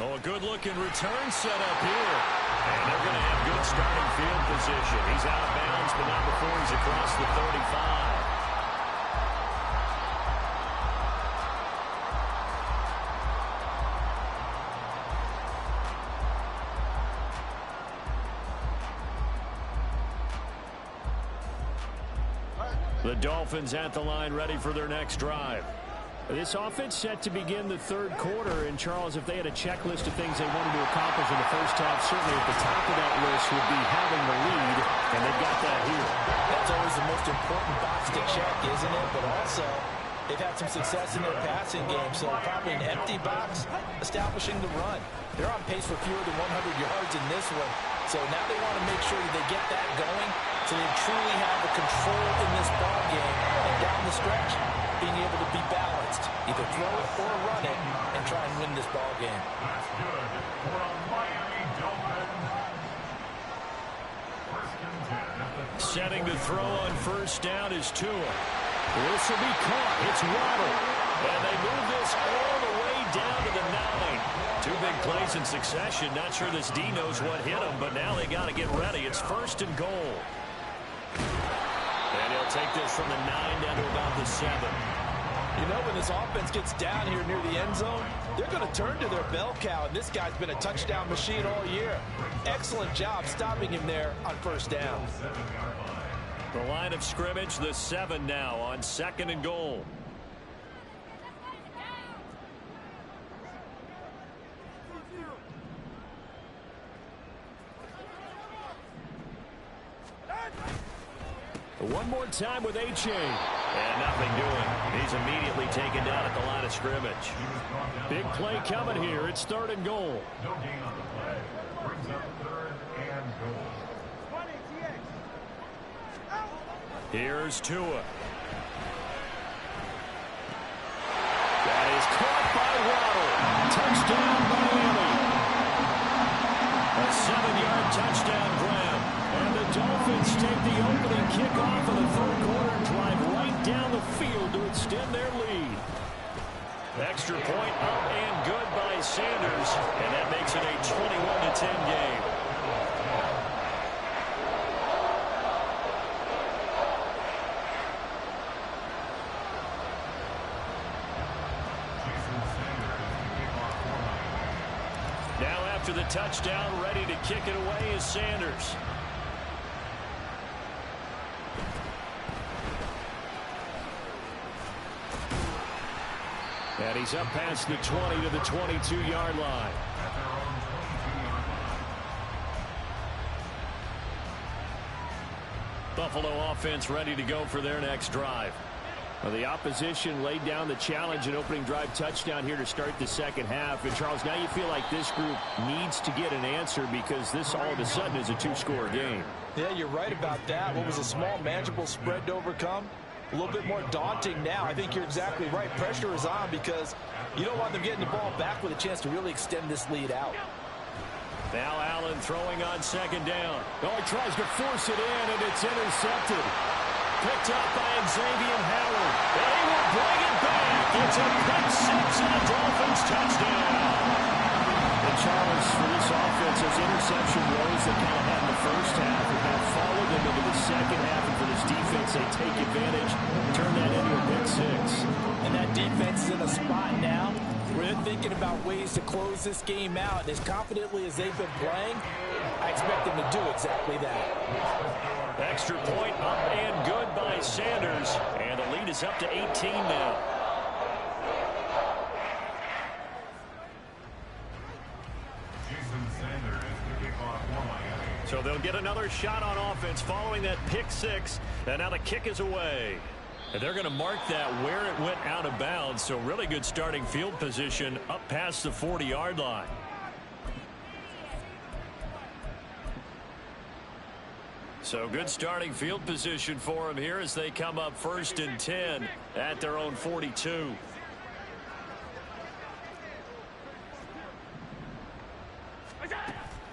Oh, a good-looking return set up here. And they're going to have good starting field position. He's out of bounds, but not before he's across the 35. The Dolphins at the line, ready for their next drive. This offense set to begin the third quarter. And, Charles, if they had a checklist of things they wanted to accomplish in the first half, certainly at the top of that list would be having the lead, and they've got that here. That's always the most important box to check, isn't it? But also, they've had some success in their passing game, so probably an empty box establishing the run. They're on pace for fewer than 100 yards in this one, so now they want to make sure that they get that going so they truly have the control in this ball game, and down the stretch, being able to be balanced, either throw it or run it, and try and win this ball game. That's good for a Miami Dolphins. First and 10. Setting to throw on first down is Tua. This will be caught. It's Waddle. And they move this all the way down to the 9. Two big plays in succession. Not sure this D knows what hit him, but now they got to get ready. It's first and goal. And he'll take this from the 9 down to about the 7. You know, when this offense gets down here near the end zone, they're going to turn to their bell cow, and this guy's been a touchdown machine all year. Excellent job stopping him there on first down. The line of scrimmage, the 7 now on second and goal. One more time with A-Chain. And nothing doing. He's immediately taken down at the line of scrimmage. Big play coming here. It's third and goal. No gain on the play. Brings up third and goal. Here's Tua. That is caught by Waddle. Touchdown, Miami. A 7-yard touchdown grab. And the Dolphins take the opening kickoff of the third quarter and drive right down the field to extend their lead. Extra point up and good by Sanders. And that makes it a 21-10 game. Now after the touchdown, ready to kick it away is Sanders. And he's up past the 20 to the 22-yard line. Buffalo offense ready to go for their next drive. Well, the opposition laid down the challenge and opening drive touchdown here to start the second half. And, Charles, now you feel like this group needs to get an answer because this all of a sudden is a two-score game. Yeah, you're right about that. What was a small, manageable spread to overcome? A little bit more daunting now. I think you're exactly right. Pressure is on because you don't want them getting the ball back with a chance to really extend this lead out. Now Allen throwing on second down. Oh, he tries to force it in, and it's intercepted. Picked up by Xavier Howard. And he will bring it back. It's a pick six and a Dolphins touchdown. And Charles, for this offense, those interception woes they kind of had in the first half have now followed them into the second half. And for this defense, they take advantage, turn that into a pick six. And that defense is in a spot now where they're thinking about ways to close this game out. As confidently as they've been playing, I expect them to do exactly that. Extra point up and good by Sanders. And the lead is up to 18 now. So they'll get another shot on offense following that pick six. And now the kick is away. And they're going to mark that where it went out of bounds. So really good starting field position up past the 40-yard line. So good starting field position for them here as they come up 1st and 10 at their own 42.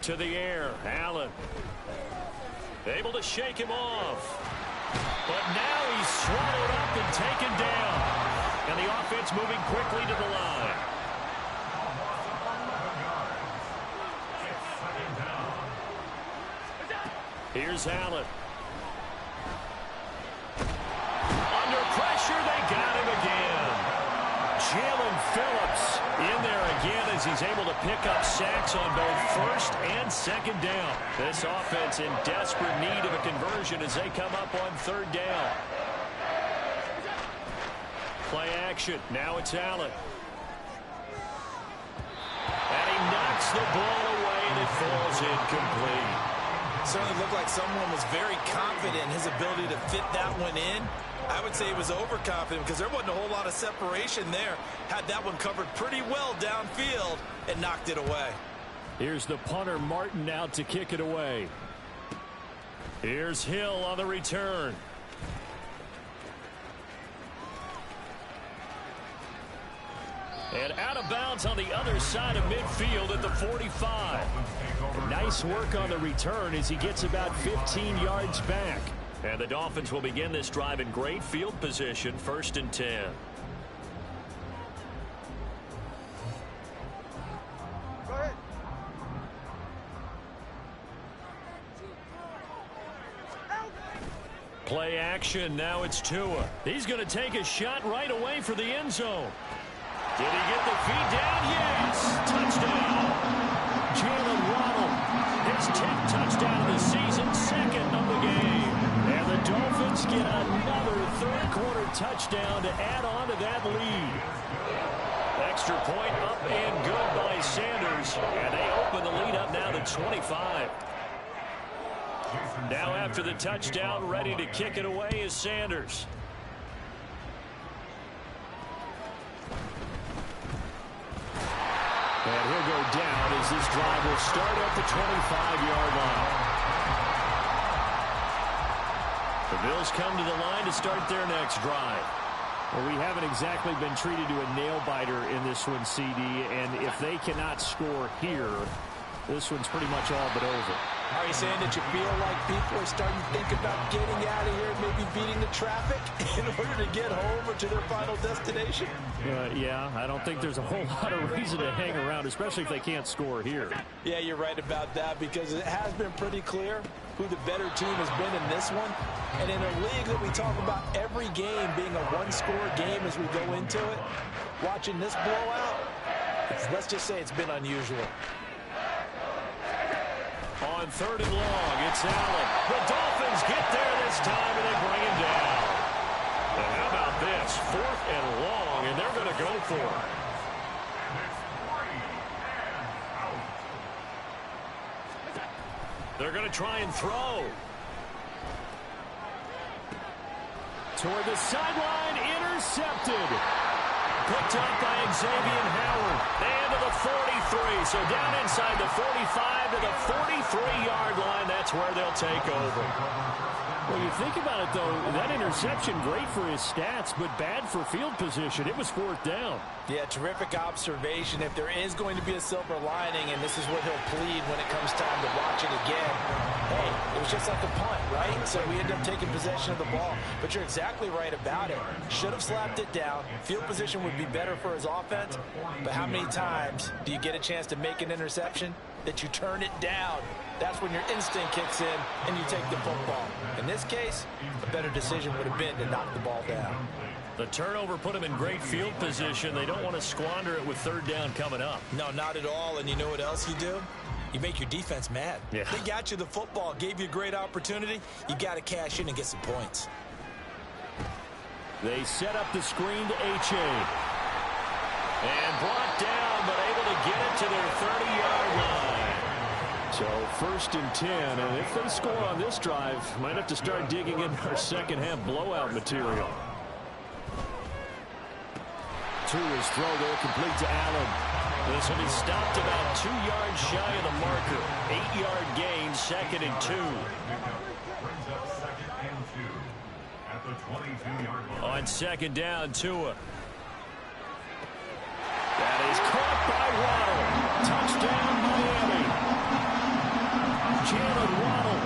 To the air, Allen. Able to shake him off. But now he's swallowed up and taken down. And the offense moving quickly to the line. Here's Allen. Under pressure, they got him again. Jalen Phillips in there again as he's able to pick up sacks on both 1st and 2nd down. This offense in desperate need of a conversion as they come up on 3rd down. Play action. Now it's Allen. And he knocks the ball away and it falls incomplete. Certainly looked like someone was very confident in his ability to fit that one in. I would say he was overconfident because there wasn't a whole lot of separation there. Had that one covered pretty well downfield and knocked it away. Here's the punter Martin out to kick it away. Here's Hill on the return. And out of bounds on the other side of midfield at the 45. Nice work on the return as he gets about 15 yards back. And the Dolphins will begin this drive in great field position, 1st and 10. Go ahead. Play action. Now it's Tua. He's going to take a shot right away for the end zone. Did he get the feet down? Yes. Touchdown. Jalen Waddle. His 10th touchdown of the season, 2nd of the game. And the Dolphins get another 3rd-quarter touchdown to add on to that lead. Extra point up and good by Sanders. And they open the lead up now to 25. Now after the touchdown, ready to kick it away is Sanders. And he'll go down as this drive will start at the 25-yard line. The Bills come to the line to start their next drive. Well, we haven't exactly been treated to a nail-biter in this one, CD, and if they cannot score here, this one's pretty much all but over. Are you saying that you feel like people are starting to think about getting out of here and maybe beating the traffic in order to get home or to their final destination? Yeah, I don't think there's a whole lot of reason to hang around, especially if they can't score here. Yeah, you're right about that because it has been pretty clear who the better team has been in this one. And in a league that we talk about every game being a one-score game as we go into it, watching this blowout, let's just say it's been unusual. On 3rd and long, it's Allen. The Dolphins get there this time, and they bring him down. And how about this? 4th and long, and they're going to go for it. They're going to try and throw. Toward the sideline, intercepted. Picked up by Xavier Howard. And to the 43. So down inside the 45 to the 43-yard line. That's where they'll take over. Well, you think about it, though, that interception, great for his stats, but bad for field position. It was 4th down. Yeah, terrific observation. If there is going to be a silver lining, and this is what he'll plead when it comes time to watch it again, hey, it was just like a punt, right? So we end up taking possession of the ball. But you're exactly right about it. Should have slapped it down. Field position would be better for his offense. But how many times do you get a chance to make an interception that you turn it down? That's when your instinct kicks in and you take the football. In this case, a better decision would have been to knock the ball down. The turnover put them in great field position. They don't want to squander it with 3rd down coming up. No, not at all. And you know what else you do? You make your defense mad. Yeah. They got you the football, gave you a great opportunity. You got to cash in and get some points. They set up the screen to H.A. And brought down, but able to get it to their 30-yard line. So 1st and 10, and if they score on this drive, might have to start digging in our second-half blowout material. Tua's throw there complete to Allen. This one is stopped about 2 yards shy of the marker. 8-yard gain, 2nd and 2. 22-yard line. On second down, Tua. That is caught by Waddle. Touchdown, Miami. Jalen Waddle,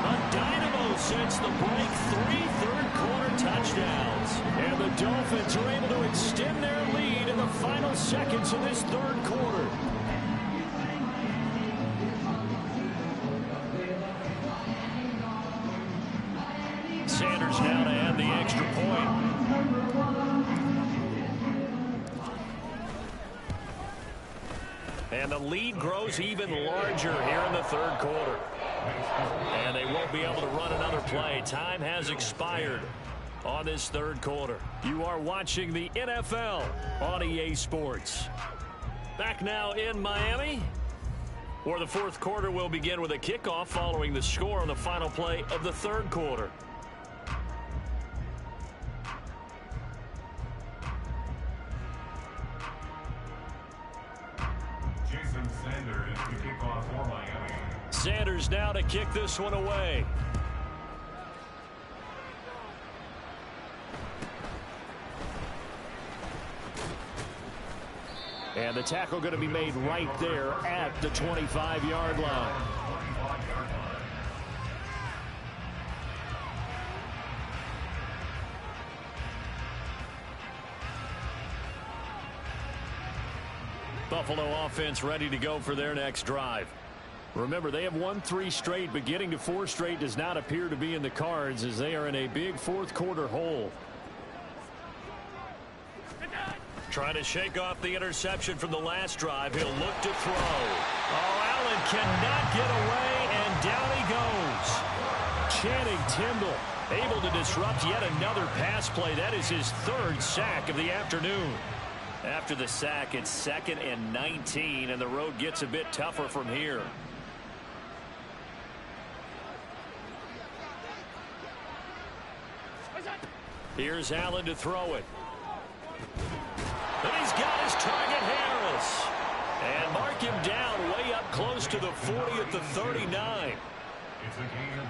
a dynamo since the break. 3 third-quarter touchdowns. And the Dolphins are able to extend their lead in the final seconds of this third quarter. Sanders now to add the extra point. And the lead grows even larger here in the third quarter. And they won't be able to run another play. Time has expired on this third quarter. You are watching the NFL on EA Sports. Back now in Miami, where the fourth quarter will begin with a kickoff following the score on the final play of the third quarter. Sanders now to kick this one away. And the tackle going to be made right there at the 25-yard line. Buffalo offense ready to go for their next drive. Remember, they have won 3 straight, but getting to 4 straight does not appear to be in the cards as they are in a big fourth quarter hole. Trying to shake off the interception from the last drive. He'll look to throw. Oh, Allen cannot get away, and down he goes. Channing Tindall able to disrupt yet another pass play. That is his 3rd sack of the afternoon. After the sack, it's 2nd and 19, and the road gets a bit tougher from here. Here's Allen to throw it. And he's got his target, Harris. And mark him down way up close to the 40 at the 39. It's a gain of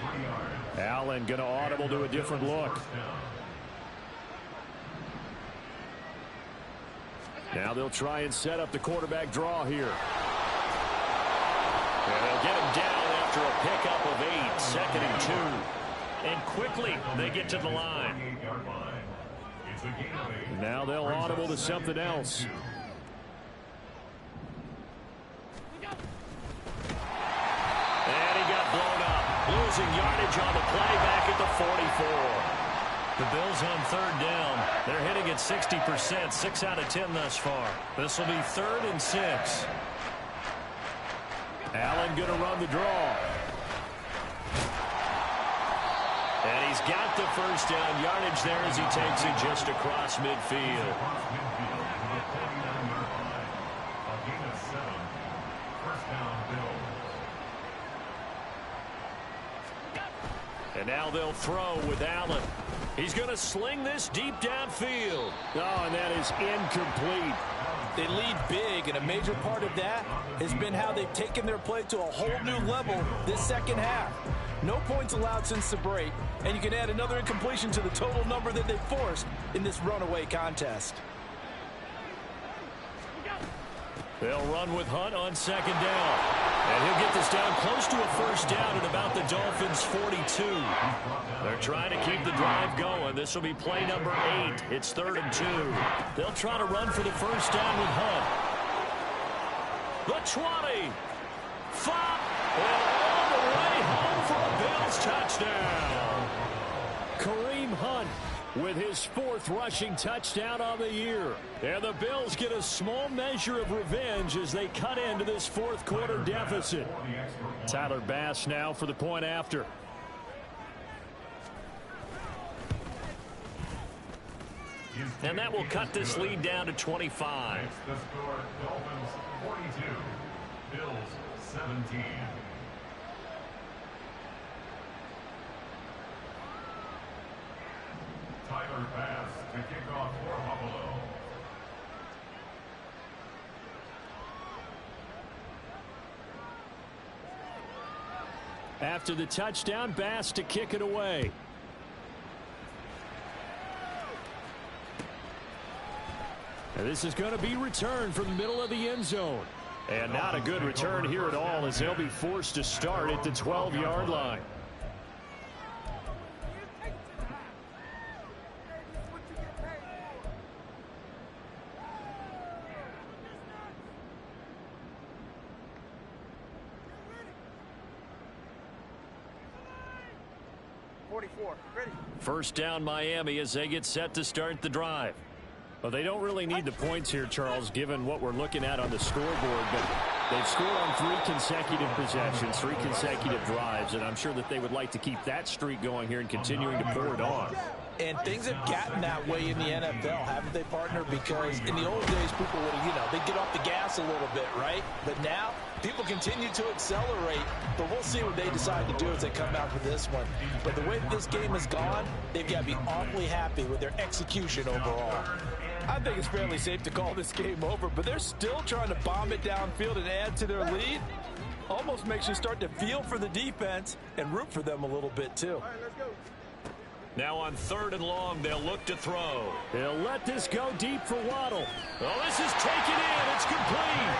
23 yards. Allen going to audible to a different look. Now they'll try and set up the quarterback draw here. And they'll get him down after a pickup of 8, 2nd and 2. And quickly they get to the line. Now they'll audible to something else. And he got blown up. Losing yardage on the play back at the 44. The Bills on 3rd down. They're hitting at 60%, 6 out of 10 thus far. This will be 3rd and 6. Allen going to run the draw. And he's got the first down yardage there as he takes it just across midfield. And now they'll throw with Allen. He's going to sling this deep downfield. Oh, and that is incomplete. They lead big, and a major part of that has been how they've taken their play to a whole new level this second half. No points allowed since the break, and you can add another incompletion to the total number that they forced in this runaway contest. They'll run with Hunt on 2nd down. And he'll get this down close to a first down at about the Dolphins' 42. They're trying to keep the drive going. This will be play number 8. It's 3rd and 2. They'll try to run for the first down with Hunt. The 20. 5. And all the way home for a Bills touchdown. Kareem Hunt with his 4th rushing touchdown on the year. And the Bills get a small measure of revenge as they cut into this fourth quarter deficit. Tyler Bass now for the point after. And that will cut this lead down to 25. The score, Dolphins 42, Bills 17. Tyler Bass to kick off for Buffalo. After the touchdown, Bass to kick it away. And this is going to be returned from the middle of the end zone. And not a good return here at all, as they'll be forced to start at the 12-yard line. First down Miami as they get set to start the drive. Well, they don't really need the points here, Charles, given what we're looking at on the scoreboard. But they've scored on 3 consecutive possessions, 3 consecutive drives, and I'm sure that they would like to keep that streak going here and continuing to pour it on. And things have gotten that way in the NFL, haven't they, partner? Because in the old days, people would, they'd get off the gas a little bit, right? But now, people continue to accelerate. But we'll see what they decide to do as they come out for this one. But the way this game has gone, they've got to be awfully happy with their execution overall. I think it's fairly safe to call this game over, but they're still trying to bomb it downfield and add to their lead. Almost makes you start to feel for the defense and root for them a little bit, too. All right, let's go. Now on 3rd and long, they'll look to throw. They'll let this go deep for Waddle. Oh, this is taken in. It's complete.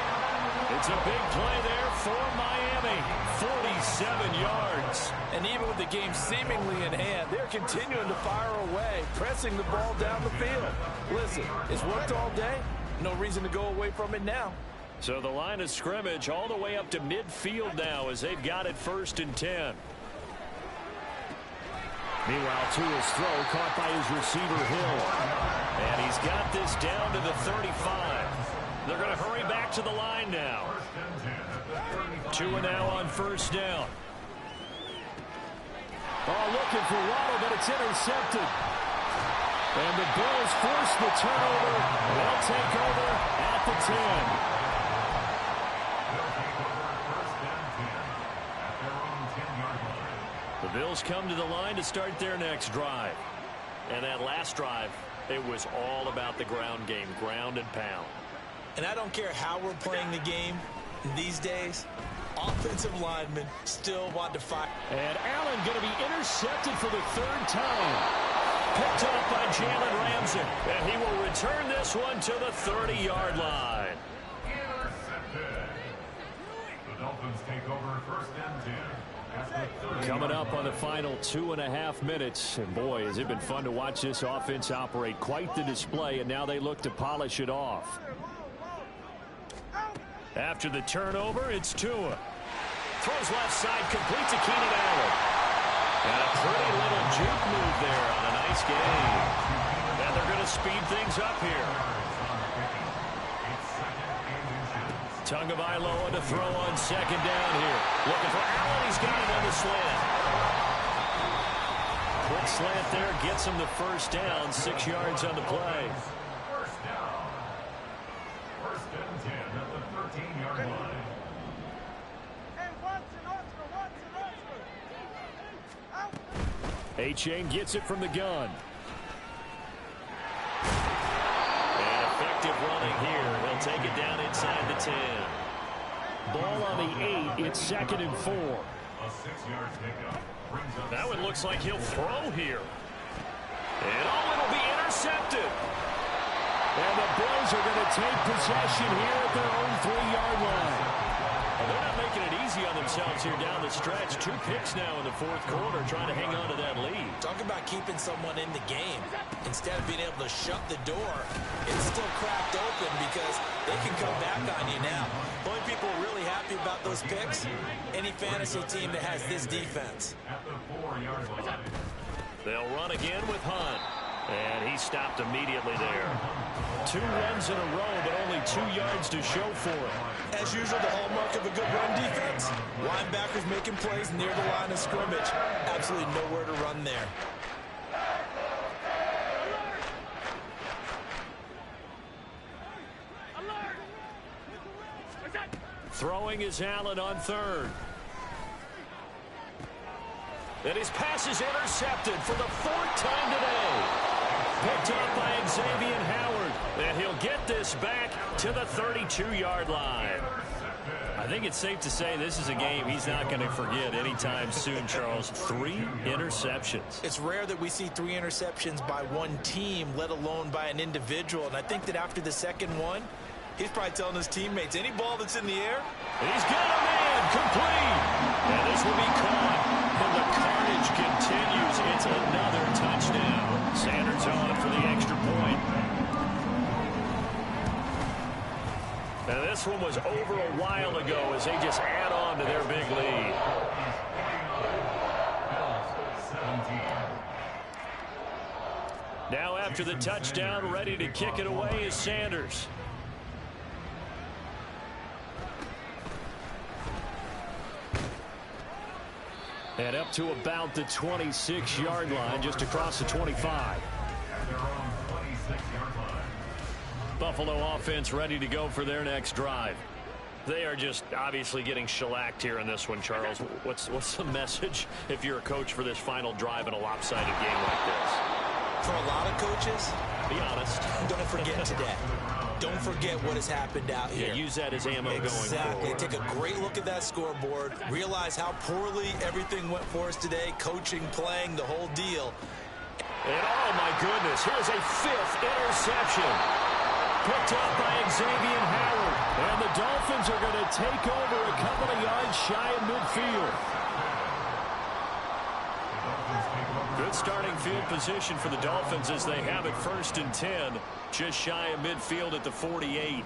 It's a big play there for Miami. 47 yards. And even with the game seemingly in hand, they're continuing to fire away, pressing the ball down the field. Listen, it's worked all day. No reason to go away from it now. So the line of scrimmage all the way up to midfield now as they've got it 1st and 10. Meanwhile, Tua's throw caught by his receiver, Hill. And he's got this down to the 35. They're going to hurry back to the line now. Tua now on 1st down. Oh, looking for Waddle, but it's intercepted. And the Bills force the turnover. They'll take over at the 10. The Bills come to the line to start their next drive. And that last drive, it was all about the ground game, ground and pound. And I don't care how we're playing the game these days, offensive linemen still want to fight. And Allen going to be intercepted for the 3rd time. Picked up by Jalen Ramsey. And he will return this one to the 30-yard line. Intercepted. The Dolphins take over 1st and 10. Coming up on the final 2.5 minutes. And boy, has it been fun to watch this offense operate. Quite the display, and now they look to polish it off. After the turnover, it's Tua. Throws left side, complete to Keenan Allen. And a pretty little juke move there on a nice game. And they're going to speed things up here. Tagovailoa to throw on 2nd down here. Looking for Allen. He's got it on the slant. Quick slant there. Gets him the 1st down. 6 yards on the play. 1st down. 1st and 10 at the 13-yard line. A-Chain gets it from the gun. And effective running here. He'll take it down inside the 10. Ball on the 8. It's 2nd and 4. A 6-yard pickup brings up. Now it looks like he'll throw here. And it'll be intercepted. And the Bills are going to take possession here at their own 3-yard line. Well, they're not making it easy on themselves here down the stretch. 2 picks now in the 4th quarter, trying to hang on to that lead. Talk about keeping someone in the game. Instead of being able to shut the door, it's still cracked open because they can come back on you now. The only people really happy about those picks, any fantasy team that has this defense. At the 4-yard line. They'll run again with Hunt. And he stopped immediately there. 2 runs in a row, but only 2 yards to show for it. As usual, the hallmark of a good run defense. Linebackers making plays near the line of scrimmage. Absolutely nowhere to run there. Throwing is Allen on 3rd. And his pass is intercepted for the 4th time today. Picked up by Xavier Howard. And he'll get this back to the 32-yard line. I think it's safe to say this is a game he's not going to forget anytime soon, Charles. 3 interceptions. It's rare that we see 3 interceptions by one team, let alone by an individual. And I think that after the second one, he's probably telling his teammates, any ball that's in the air, he's got a man, complete. And this will be caught. And the carnage continues. It's another touchdown. Sanders on for the extra point. And this one was over a while ago as they just add on to their big lead. Now after the touchdown, ready to kick it away is Sanders. And up to about the 26-yard line, just across the 25. Buffalo offense ready to go for their next drive. They are just obviously getting shellacked here in this one, Charles. What's the message if you're a coach for this final drive in a lopsided game like this? For a lot of coaches, be honest. Don't forget today. Don't forget what has happened out here. Yeah, use that as ammo going forward. Exactly. Take a great look at that scoreboard. Realize how poorly everything went for us today. Coaching, playing, the whole deal. And oh my goodness, here's a 5th interception. Picked up by Xavier Howard. And the Dolphins are going to take over a couple of yards shy of midfield. Good starting field position for the Dolphins as they have it 1st and 10. Just shy of midfield at the 48.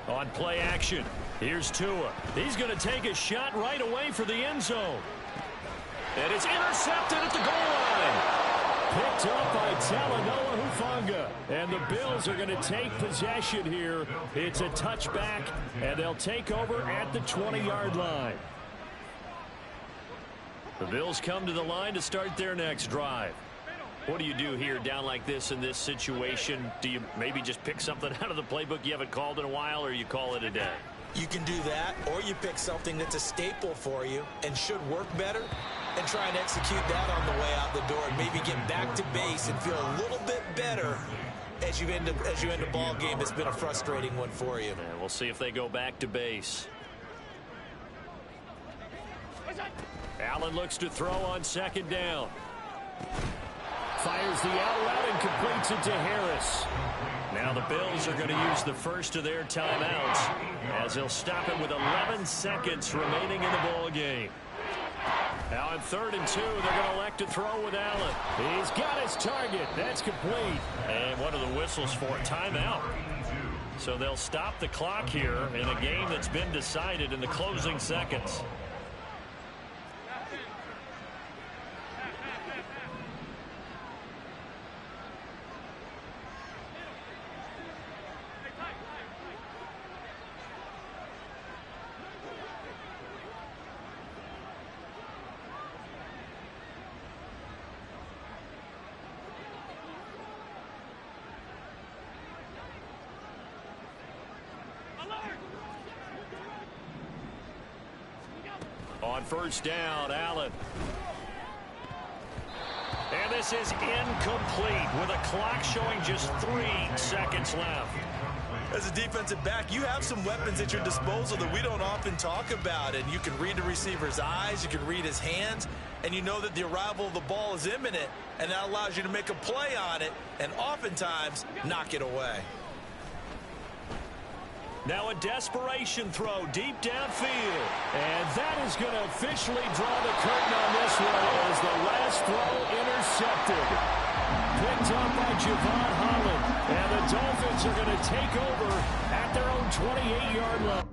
On play action, here's Tua. He's going to take a shot right away for the end zone. And it's intercepted at the goal line. Picked up by Talanoa Hufanga. And the Bills are going to take possession here. It's a touchback, and they'll take over at the 20-yard line. The Bills come to the line to start their next drive. What do you do here down like this in this situation? Do you maybe just pick something out of the playbook you haven't called in a while, or you call it a day? You can do that, or you pick something that's a staple for you and should work better and try and execute that on the way out the door and maybe get back to base and feel a little bit better as you end a ball game that's been a frustrating one for you. And we'll see if they go back to base. Allen looks to throw on 2nd down. Fires the out route and completes it to Harris. Now the Bills are going to use the first of their timeouts as they'll stop it with 11 seconds remaining in the ball game. Now on 3rd and 2, they're going to elect to throw with Allen. He's got his target. That's complete. And what are the whistles for? Timeout. So they'll stop the clock here in a game that's been decided in the closing seconds. On 1st down, Allen. And this is incomplete with a clock showing just 3 seconds left. As a defensive back, you have some weapons at your disposal that we don't often talk about. And you can read the receiver's eyes, you can read his hands, and you know that the arrival of the ball is imminent, and that allows you to make a play on it and oftentimes knock it away. Now a desperation throw deep downfield. And that is going to officially draw the curtain on this one as the last throw intercepted. Picked up by Javon Holland. And the Dolphins are going to take over at their own 28-yard line.